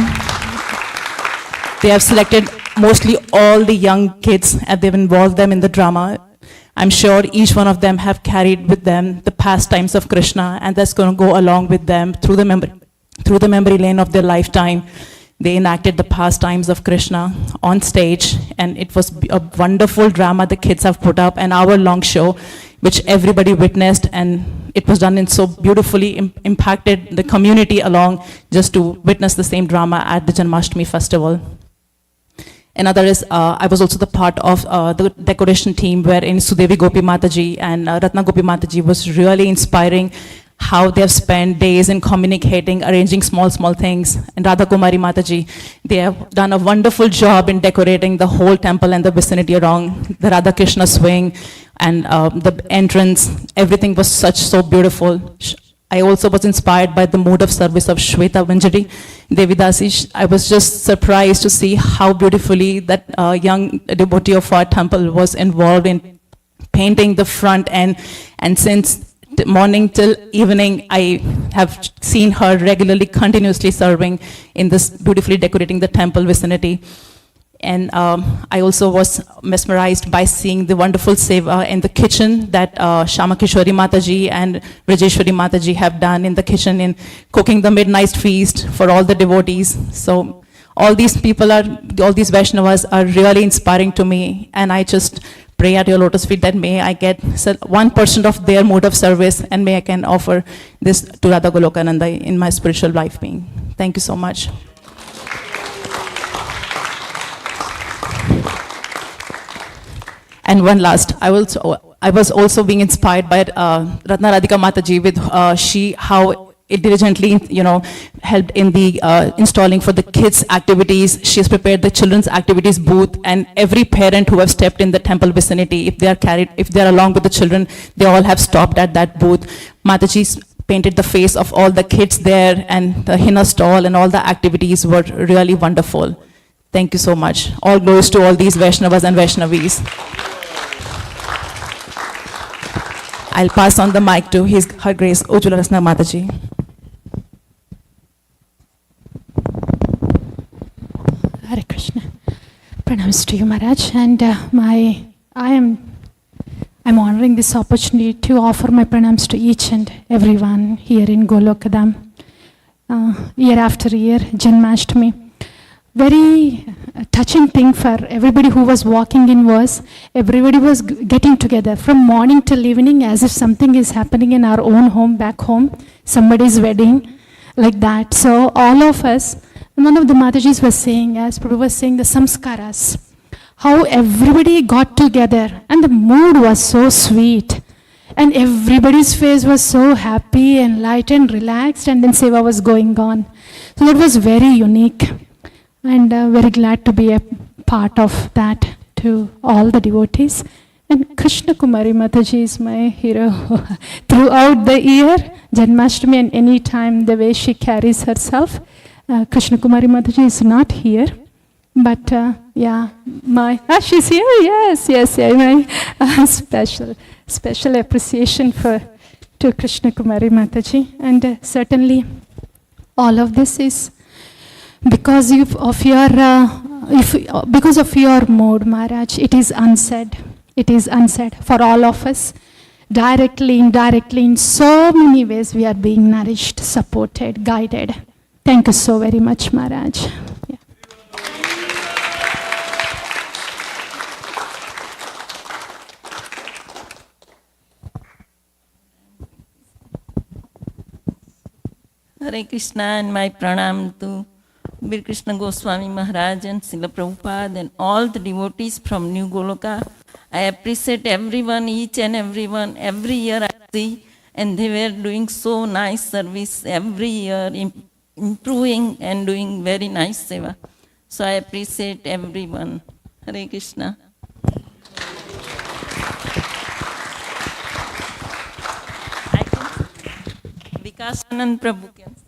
They have selected mostly all the young kids and they've involved them in the drama. I'm sure each one of them have carried with them the pastimes of Krishna, and that's going to go along with them through the memory lane of their lifetime. They enacted the pastimes of Krishna on stage, and it was a wonderful drama the kids have put up, an hour-long show, which everybody witnessed, and it was done in so beautifully impacted the community along just to witness the same drama at the Janmashtami festival. Another is, I was also the part of the decoration team wherein Sudevi Gopi Mataji and Ratna Gopi Mataji was really inspiring how they have spent days in communicating, arranging small things. And Radha Kumari Mataji, they have done a wonderful job in decorating the whole temple and the vicinity around the Radha Krishna swing and the entrance. Everything was so beautiful. I also was inspired by the mood of service of Shweta Vanjari Devidasi. I was just surprised to see how beautifully that young devotee of our temple was involved in painting the front end. And since morning till evening, I have seen her regularly, continuously serving in this beautifully decorating the temple vicinity. And I also was mesmerized by seeing the wonderful seva in the kitchen that Shama Kishori Mataji and Rajeshwari Mataji have done in the kitchen in cooking the midnight feast for all the devotees. So all these people all these Vaishnavas are really inspiring to me, and I just pray at your lotus feet that may I get 1% of their mode of service, and may I can offer this to Radha Golokananda in my spiritual life being. Thank you so much. And one last, I was also being inspired by Ratna Radhika Mataji with how it diligently, helped in the installing for the kids' activities. She has prepared the children's activities booth, and every parent who have stepped in the temple vicinity, if they are along with the children, they all have stopped at that booth. Mataji painted the face of all the kids there, and the henna stall and all the activities were really wonderful. Thank you so much. All glories to all these Vaishnavas and Vaishnavis. I'll pass on the mic to Her Grace Ujjwala Rasna Mataji. Hare Krishna. Pranams to you, Maharaj. And I'm honoring this opportunity to offer my pranams to each and everyone here in Golokadam. Year after year, Janmashtami. Very touching thing for everybody who was walking in was everybody was getting together from morning till evening as if something is happening in our own home, back home, somebody's wedding, like that. So all of us, one of the Matajis was saying, as Prabhu was saying, the samskaras, how everybody got together and the mood was so sweet. And everybody's face was so happy and light and relaxed, and then seva was going on. So that was very unique. And very glad to be a part of that to all the devotees. And Krishna Kumari Mataji is my hero throughout the year, Janmashtami, and any time the way she carries herself. Krishna Kumari Mataji is not here, but she's here. Yes. My special appreciation to Krishna Kumari Mataji, and certainly all of this is because of your because of your mood, Maharaj, it is unsaid. It is unsaid for all of us. Directly, indirectly, in so many ways, we are being nourished, supported, guided. Thank you so very much, Maharaj. Yeah. Hare Krishna and my pranam to Bir Krishna Goswami Maharaj and Srila Prabhupada and all the devotees from New Goloka. I appreciate everyone, each and everyone. Every year I see, and they were doing so nice service every year, improving and doing very nice seva. So I appreciate everyone. Hare Krishna. Vikasanand Prabhu can say.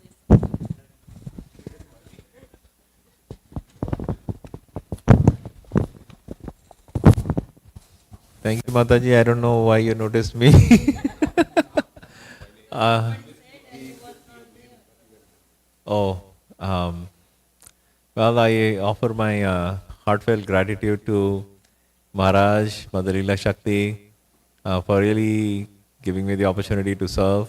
Thank you, Mataji. I don't know why you noticed me. Well, I offer my heartfelt gratitude to Maharaj, Mother Leela Shakti, for really giving me the opportunity to serve.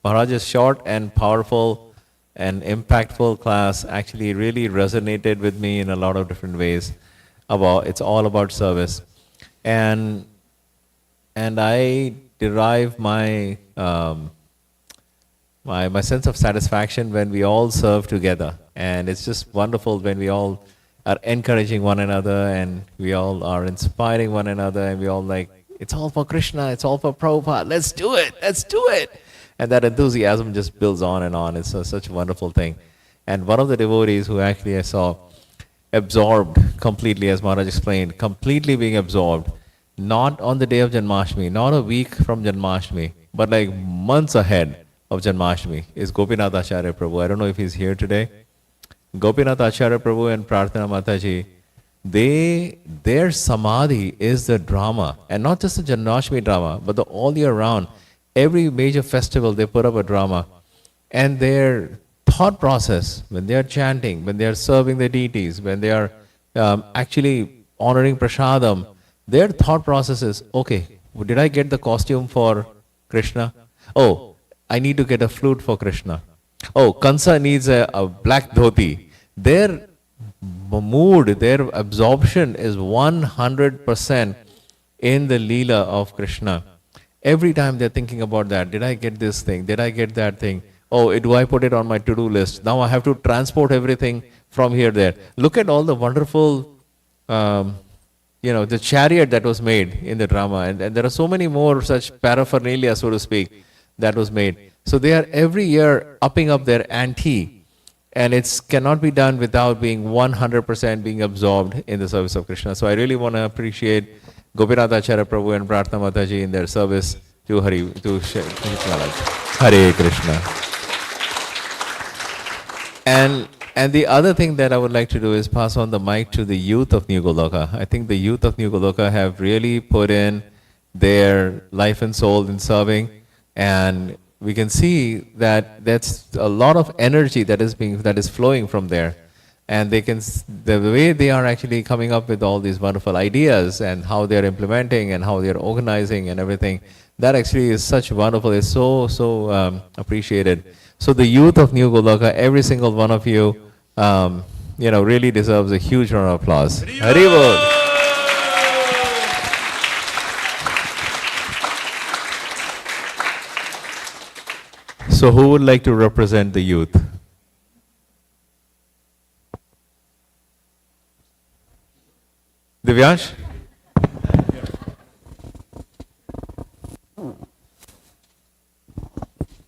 Maharaj's short and powerful and impactful class actually really resonated with me in a lot of different ways. It's all about service. And I derive my my sense of satisfaction when we all serve together. And it's just wonderful when we all are encouraging one another and we all are inspiring one another and we all like, it's all for Krishna, it's all for Prabhupada, let's do it. And that enthusiasm just builds on and on. It's such a wonderful thing. And one of the devotees who actually I saw absorbed completely, as Maharaj explained, completely being absorbed, not on the day of Janmashtami, not a week from Janmashtami, but like months ahead of Janmashtami, is Gopinath Acharya Prabhu. I don't know if he's here today. Gopinath Acharya Prabhu and Prarthana Mataji, their samadhi is the drama, and not just the Janmashtami drama, but the all year round. Every major festival they put up a drama, and their thought process when they are chanting, when they are serving the deities, when they are actually honoring prasadam, their thought process is, okay, did I get the costume for Krishna? Oh, I need to get a flute for Krishna. Oh, Kansa needs a black dhoti. Their mood, their absorption is 100% in the Leela of Krishna. Every time they're thinking about that, did I get this thing? Did I get that thing? Oh, do I put it on my to-do list? Now I have to transport everything from here there. Look at all the wonderful, the chariot that was made in the drama. And there are so many more such paraphernalia, so to speak, that was made. So they are every year upping up their ante. And it cannot be done without being 100% being absorbed in the service of Krishna. So I really want to appreciate Gopinath Acharya Prabhu and Prarthana Mataji in their service to Maharaj. Hare Krishna. And the other thing that I would like to do is pass on the mic to the youth of New Goloka. I think the youth of New Goloka have really put in their life and soul in serving, and we can see that that's a lot of energy that is flowing from there. And the way they are actually coming up with all these wonderful ideas and how they are implementing and how they are organizing and everything, that actually is such wonderful. It's so appreciated. So the youth of New Goloka, every single one of you, really deserves a huge round of applause. Haribol. So who would like to represent the youth? Divyansh?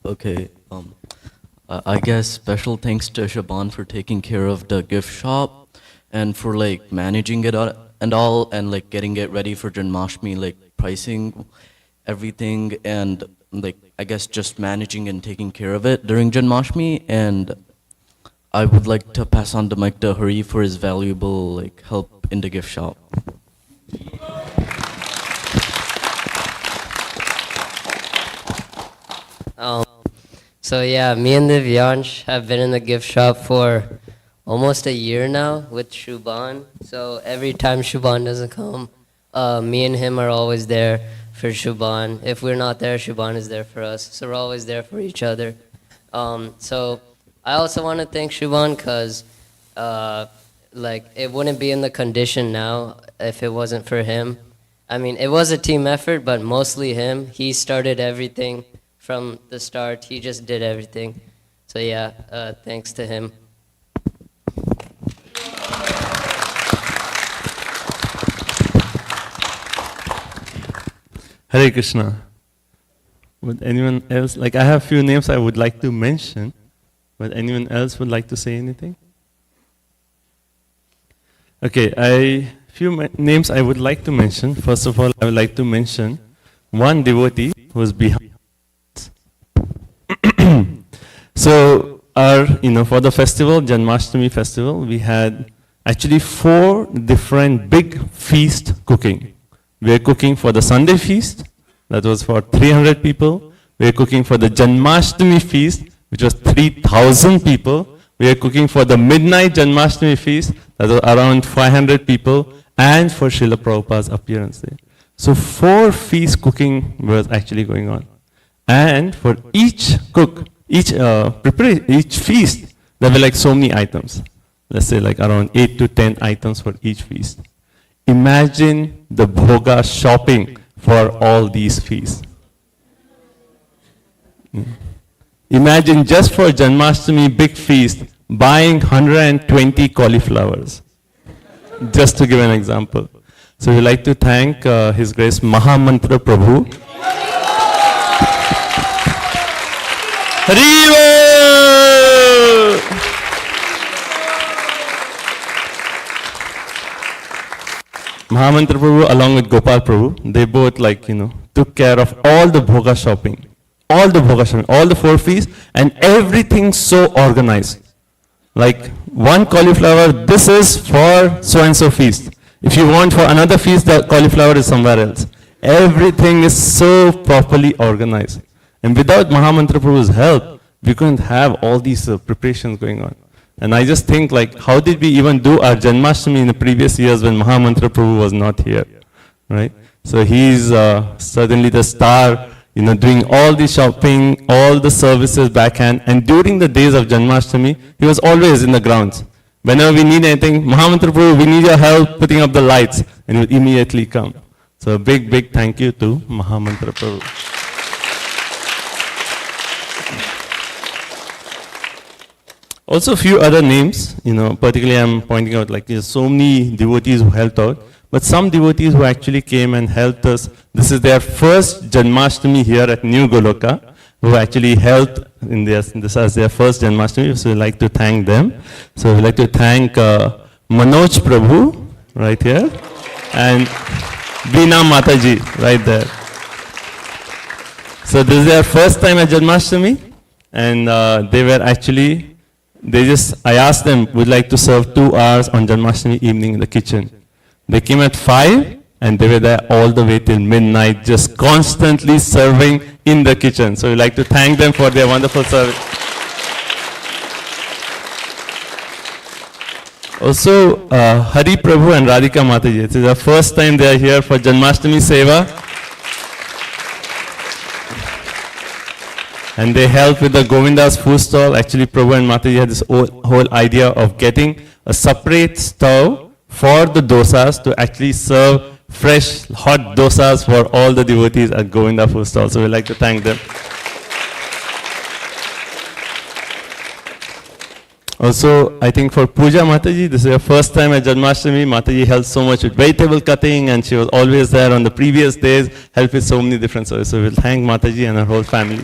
Okay, I guess special thanks to Shaban for taking care of the gift shop and for like managing it and all and like getting it ready for Janmashtami, like pricing everything and like I guess just managing and taking care of it during Janmashtami. And I would like to pass on the mic to Hari for his valuable like help in the gift shop. So yeah, me and Divyansh have been in the gift shop for almost a year now with Shubhan. So every time Shubhan doesn't come, me and him are always there for Shubhan. If we're not there, Shubhan is there for us. So we're always there for each other. So I also want to thank Shubhan because like it wouldn't be in the condition now if it wasn't for him. I mean, it was a team effort, but mostly him. He started everything from the start. He just did everything. So yeah, thanks to him. Hare Krishna. Would anyone else, like I have few names I would like to mention, but anyone else would like to say anything? Okay, few names I would like to mention. First of all, I would like to mention one devotee who is behind. So for the festival, Janmashtami festival, we had actually 4 different big feast cooking. We are cooking for the Sunday feast, that was for 300 people. We are cooking for the Janmashtami feast, which was 3,000 people. We are cooking for the midnight Janmashtami feast, that was around 500 people, and for Srila Prabhupada's appearance there. So 4 feast cooking was actually going on. And for each feast, there were like so many items. Let's say like around 8 to 10 items for each feast. Imagine the bhoga shopping for all these feasts. Imagine just for Janmashtami big feast, buying 120 cauliflowers. Just to give an example. So we'd like to thank His Grace Mahamantra Prabhu. Haribo! Mahamantra Prabhu along with Gopal Prabhu, they both took care of all the bhoga shopping. All the 4 feasts, and everything so organized. Like one cauliflower, this is for so-and-so feast. If you want for another feast, the cauliflower is somewhere else. Everything is so properly organized. And without Mahamantra Prabhu's help, we couldn't have all these preparations going on. And I just think how did we even do our Janmashtami in the previous years when Mahamantra Prabhu was not here, right? So he's certainly the star, doing all the shopping, all the services backhand. And during the days of Janmashtami, he was always in the grounds. Whenever we need anything, Mahamantra Prabhu, we need your help putting up the lights, and he would immediately come. So a big, big thank you to Mahamantra Prabhu. Also, a few other names, particularly I'm pointing out, there's so many devotees who helped out, but some devotees who actually came and helped us. This is their first Janmashtami here at New Goloka, who actually helped in this as their first Janmashtami, so we'd like to thank them. So we'd like to thank Manoj Prabhu, right here, and Veena Mataji, right there. So this is their first time at Janmashtami, and I asked them, would like to serve 2 hours on Janmashtami evening in the kitchen. They came at 5 and they were there all the way till midnight, just constantly serving in the kitchen. So we'd like to thank them for their wonderful service. Also, Hari Prabhu and Radhika Mataji, it is the first time they are here for Janmashtami Seva. And they helped with the Govinda's food stall. Actually, Prabhu and Mataji had this whole idea of getting a separate stove for the dosas to actually serve fresh, hot dosas for all the devotees at Govinda food stall. So we'd like to thank them. Also, I think for Puja Mataji, this is her first time at Janmashtami. Mataji helped so much with vegetable cutting, and she was always there on the previous days, helped with so many different services. So we'll thank Mataji and her whole family.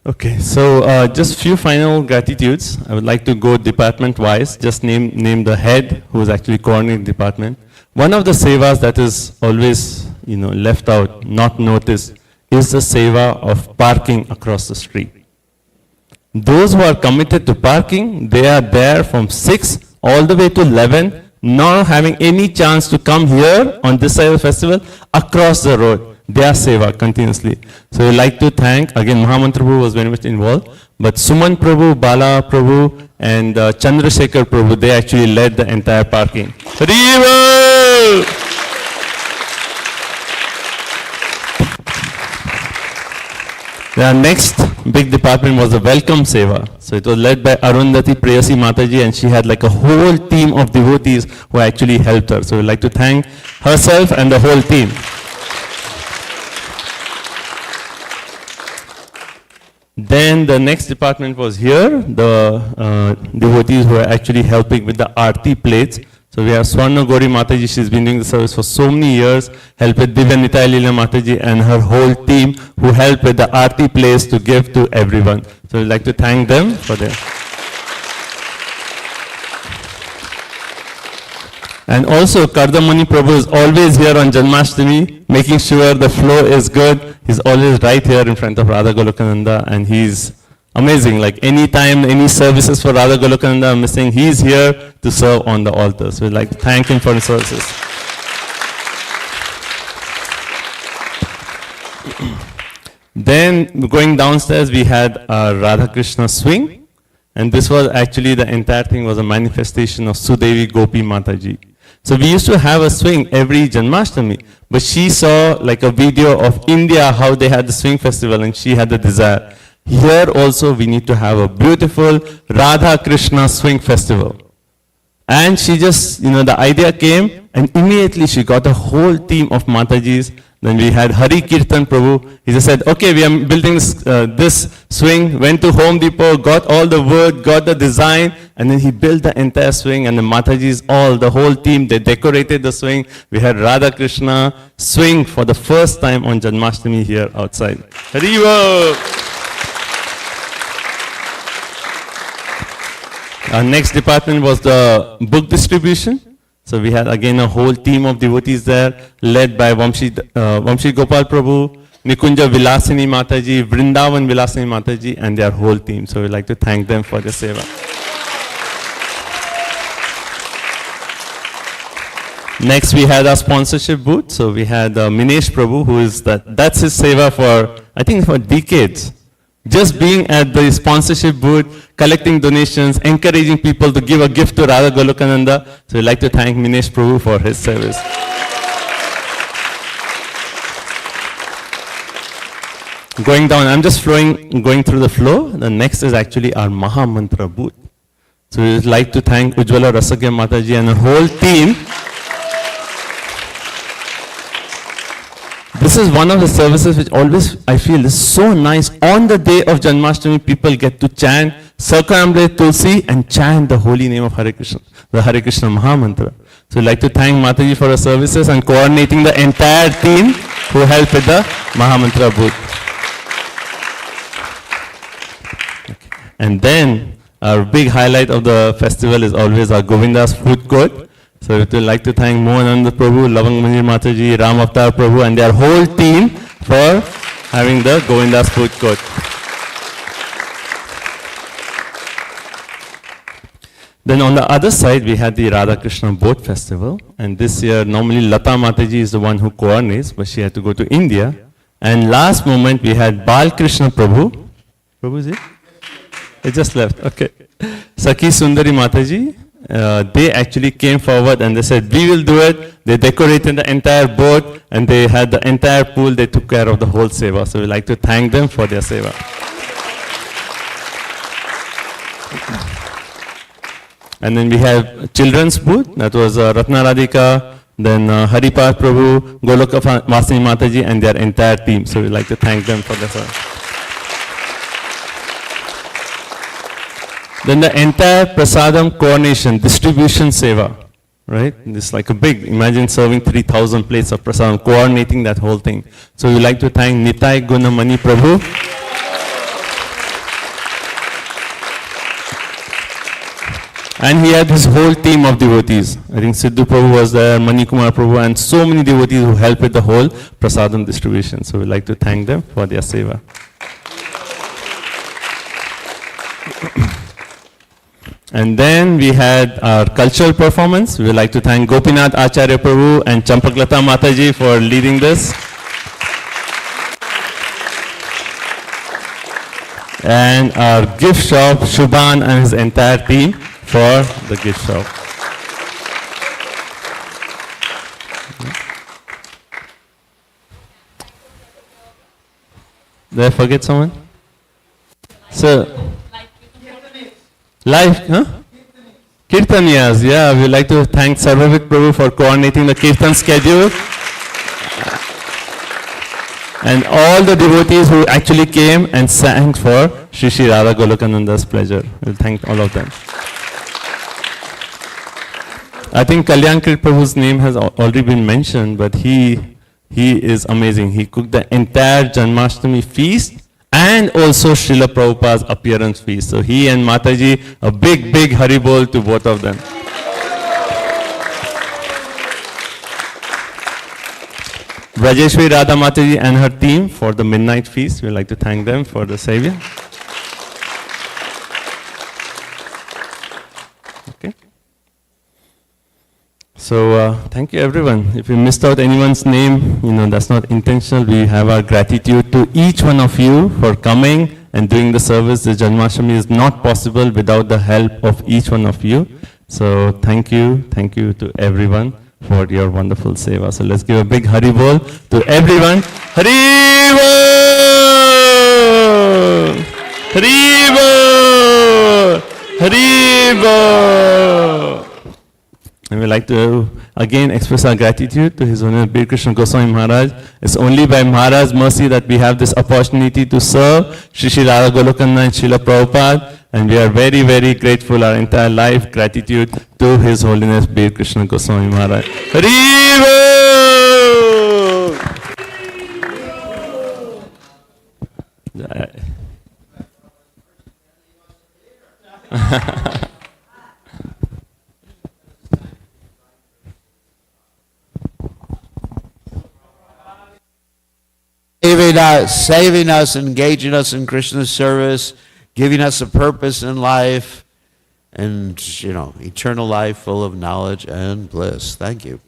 Okay, so just few final gratitudes. I would like to go department-wise, just name the head who is actually coordinating the department. One of the sevas that is always left out, not noticed, is the seva of parking across the street. Those who are committed to parking, they are there from 6 all the way to 11, not having any chance to come here on this side of the festival across the road. their seva continuously. So we'd like to thank, again, Mahamantra Prabhu was very much involved, but Suman Prabhu, Bala Prabhu, and Chandrasekhar Prabhu, they actually led the entire parking. Haribo! The next big department was the welcome seva. So it was led by Arundhati Prayasi Mataji, and she had like a whole team of devotees who actually helped her. So we'd like to thank herself and the whole team. Then the next department was here, the devotees who were actually helping with the Aarti plates. So we have Swarna Gauri Mataji, she's been doing the service for so many years, helped with Divya Nitai Leela Mataji and her whole team who helped with the Aarti plates to give to everyone. So we'd like to thank them for their. And also Kardamani Prabhu is always here on Janmashtami, making sure the flow is good. He's always right here in front of Radha Golokananda, and he's amazing. Like anytime, any services for Radha Golokananda are missing, he's here to serve on the altar. So we'd like to thank him for his services. Then going downstairs, we had a Radha Krishna swing, and this was actually the entire thing was a manifestation of Sudevi Gopi Mataji. So we used to have a swing every Janmashtami, but she saw like a video of India, how they had the swing festival, and she had the desire. Here also we need to have a beautiful Radha Krishna swing festival. And she just, the idea came, and immediately she got a whole team of Matajis. Then we had Hari Kirtan Prabhu. He just said, okay, we are building this swing, went to Home Depot, got all the wood, got the design, and then he built the entire swing, and the Matajis, the whole team, they decorated the swing. We had Radha Krishna swing for the first time on Janmashtami here outside. Haribo! Our next department was the book distribution. So we had again a whole team of devotees there, led by Vamshi Gopal Prabhu, Nikunja Vilasini Mataji, Vrindavan Vilasini Mataji, and their whole team. So we'd like to thank them for their seva. Next we had our sponsorship booth. So we had Minesh Prabhu, who is that's his seva for, I think, for decades. Just being at the sponsorship booth, collecting donations, encouraging people to give a gift to Radha Golokananda. So we'd like to thank Minesh Prabhu for his service. Going down, I'm just going through the flow. The next is actually our Maha Mantra booth. So we'd like to thank Ujjwala Rasagya Mataji and her whole team. This is one of the services which always I feel is so nice. On the day of Janmashtami, people get to chant Sarkaramle Tulsi and chant the holy name of Hare Krishna, the Hare Krishna Maha Mantra. So I'd like to thank Mataji for her services and coordinating the entire team who helped with the Maha Mantra booth. Okay. And then our big highlight of the festival is always our Govinda's food court. So we would like to thank Mohananda Prabhu, Lavang Manjir Mataji, Ram Avatar Prabhu, and their whole team for having the Govinda's food court. Then on the other side, we had the Radha Krishna Boat Festival. And this year, normally Lata Mataji is the one who coordinates, but she had to go to India. And last moment, we had Bal Krishna Prabhu. Prabhu is it? It just left, okay. Sakhi Sundari Mataji. They actually came forward and they said, we will do it. They decorated the entire boat and they had the entire pool. They took care of the whole seva. So we'd like to thank them for their seva. And then we have children's booth. That was Ratna Radhika, then Haripal Prabhu, Goloka Vasini Mataji and their entire team. So we'd like to thank them for their seva. Then the entire prasadam coordination, distribution seva, right? This is like a big, imagine serving 3,000 plates of prasadam, coordinating that whole thing. So we like to thank Nitai Gunamani Prabhu. And he had his whole team of devotees. I think Siddhu Prabhu was there, Mani Kumar Prabhu, and so many devotees who helped with the whole prasadam distribution. So we like to thank them for their seva. And then we had our cultural performance. We would like to thank Gopinath Acharya Prabhu and Champaklata Mataji for leading this. and our gift shop, Shubhan and his entire team for the gift shop. Did I forget someone? So, live, huh? Kirtaniyas, yeah, we'd like to thank Sarvavik Prabhu for coordinating the Kirtan schedule. And all the devotees who actually came and sang for Shri Shri Radha Golokananda's pleasure. We'll thank all of them. I think Kalyankrit Prabhu's name has already been mentioned, but he is amazing. He cooked the entire Janmashtami feast and also Srila Prabhupada's appearance feast. So he and Mataji, a big, big Haribol to both of them. Rajeshwari Radha Mataji and her team for the midnight feast. We'd like to thank them for the savior. Okay. So thank you everyone. If we missed out anyone's name, that's not intentional. We have our gratitude to each one of you for coming and doing the service. The Janmashtami is not possible without the help of each one of you. So thank you to everyone for your wonderful seva. So let's give a big Hari Bol to everyone. Hari Bol! Hari Bol! Hari Bol! And we'd like to again express our gratitude to His Holiness Bir Krishna Goswami Maharaj. It's only by Maharaj's mercy that we have this opportunity to serve Shri Shri Radha Golokananda and Srila Prabhupada. And we are very, very grateful, our entire life, gratitude to His Holiness Bir Krishna Goswami Maharaj. Hari saving us, engaging us in Krishna's service, giving us a purpose in life, and, eternal life full of knowledge and bliss. Thank you.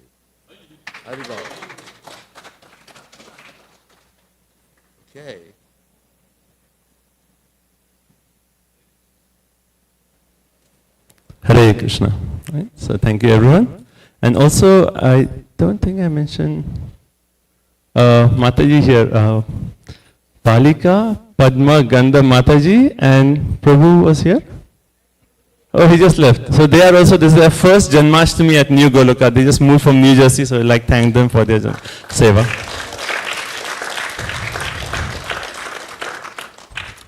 Okay. Hare Krishna. Right? So thank you everyone. And also, I don't think I mentioned Mataji here. Palika, Padma, Gandha Mataji, and Prabhu was here. Oh, he just left. So they are also, this is their first Janmashtami at New Goloka. They just moved from New Jersey, so I'd like to thank them for their seva.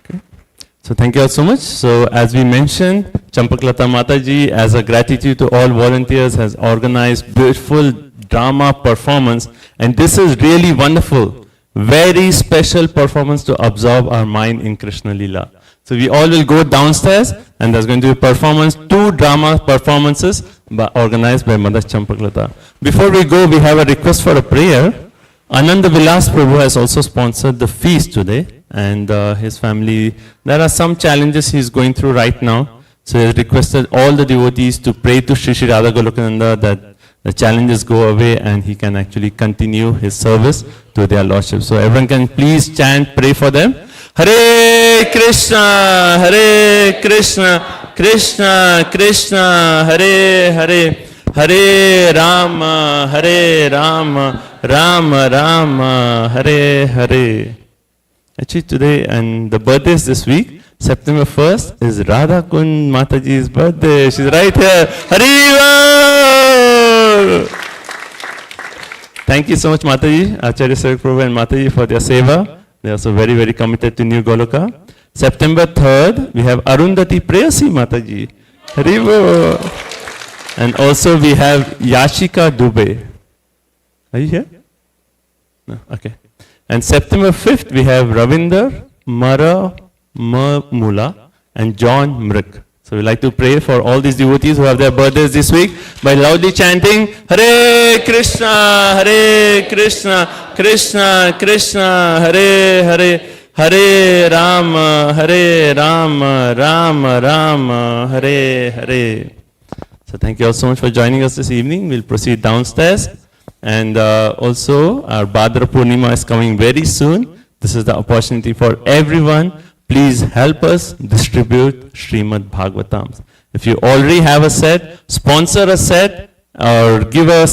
Okay. So thank you all so much. So as we mentioned, Champaklata Mataji, as a gratitude to all volunteers, has organized beautiful drama performance, and this is really wonderful. Very special performance to absorb our mind in Krishna Leela. So we all will go downstairs, and there's going to be performance, 2 drama performances organized by Mother Champaklata. Before we go, we have a request for a prayer. Ananda Vilas Prabhu has also sponsored the feast today, and his family, there are some challenges he's going through right now. So he has requested all the devotees to pray to Shri Shri Radha Golokananda that the challenges go away and he can actually continue his service to their lordship. So everyone can please chant, pray for them. Hare Krishna, Hare Krishna, Krishna Krishna, Hare Hare, Hare Rama, Hare Rama, Rama Rama, Hare Hare. Actually today and the birthdays this week, September 1st is Radha Kund Mataji's birthday. She's right here. Hariva! Thank you so much, Mataji, Acharya Sarvik Prabhu and Mataji for their seva. They are also very, very committed to New Goloka. September 3rd, we have Arundhati Prayasi Mataji. Hariva! And also we have Yashika Dubey. Are you here? No, okay. And September 5th, we have Ravinder Mara Mula and John Mrik. So we like to pray for all these devotees who have their birthdays this week by loudly chanting Hare Krishna, Hare Krishna, Krishna Krishna, Hare Hare, Hare Rama, Hare Rama, Rama Rama, Hare Hare. So thank you all so much for joining us this evening. We'll proceed downstairs. And also our Bhadra Purnima is coming very soon. This is the opportunity for everyone please help us distribute Srimad Bhagavatams. If you already have a set, sponsor a set or give us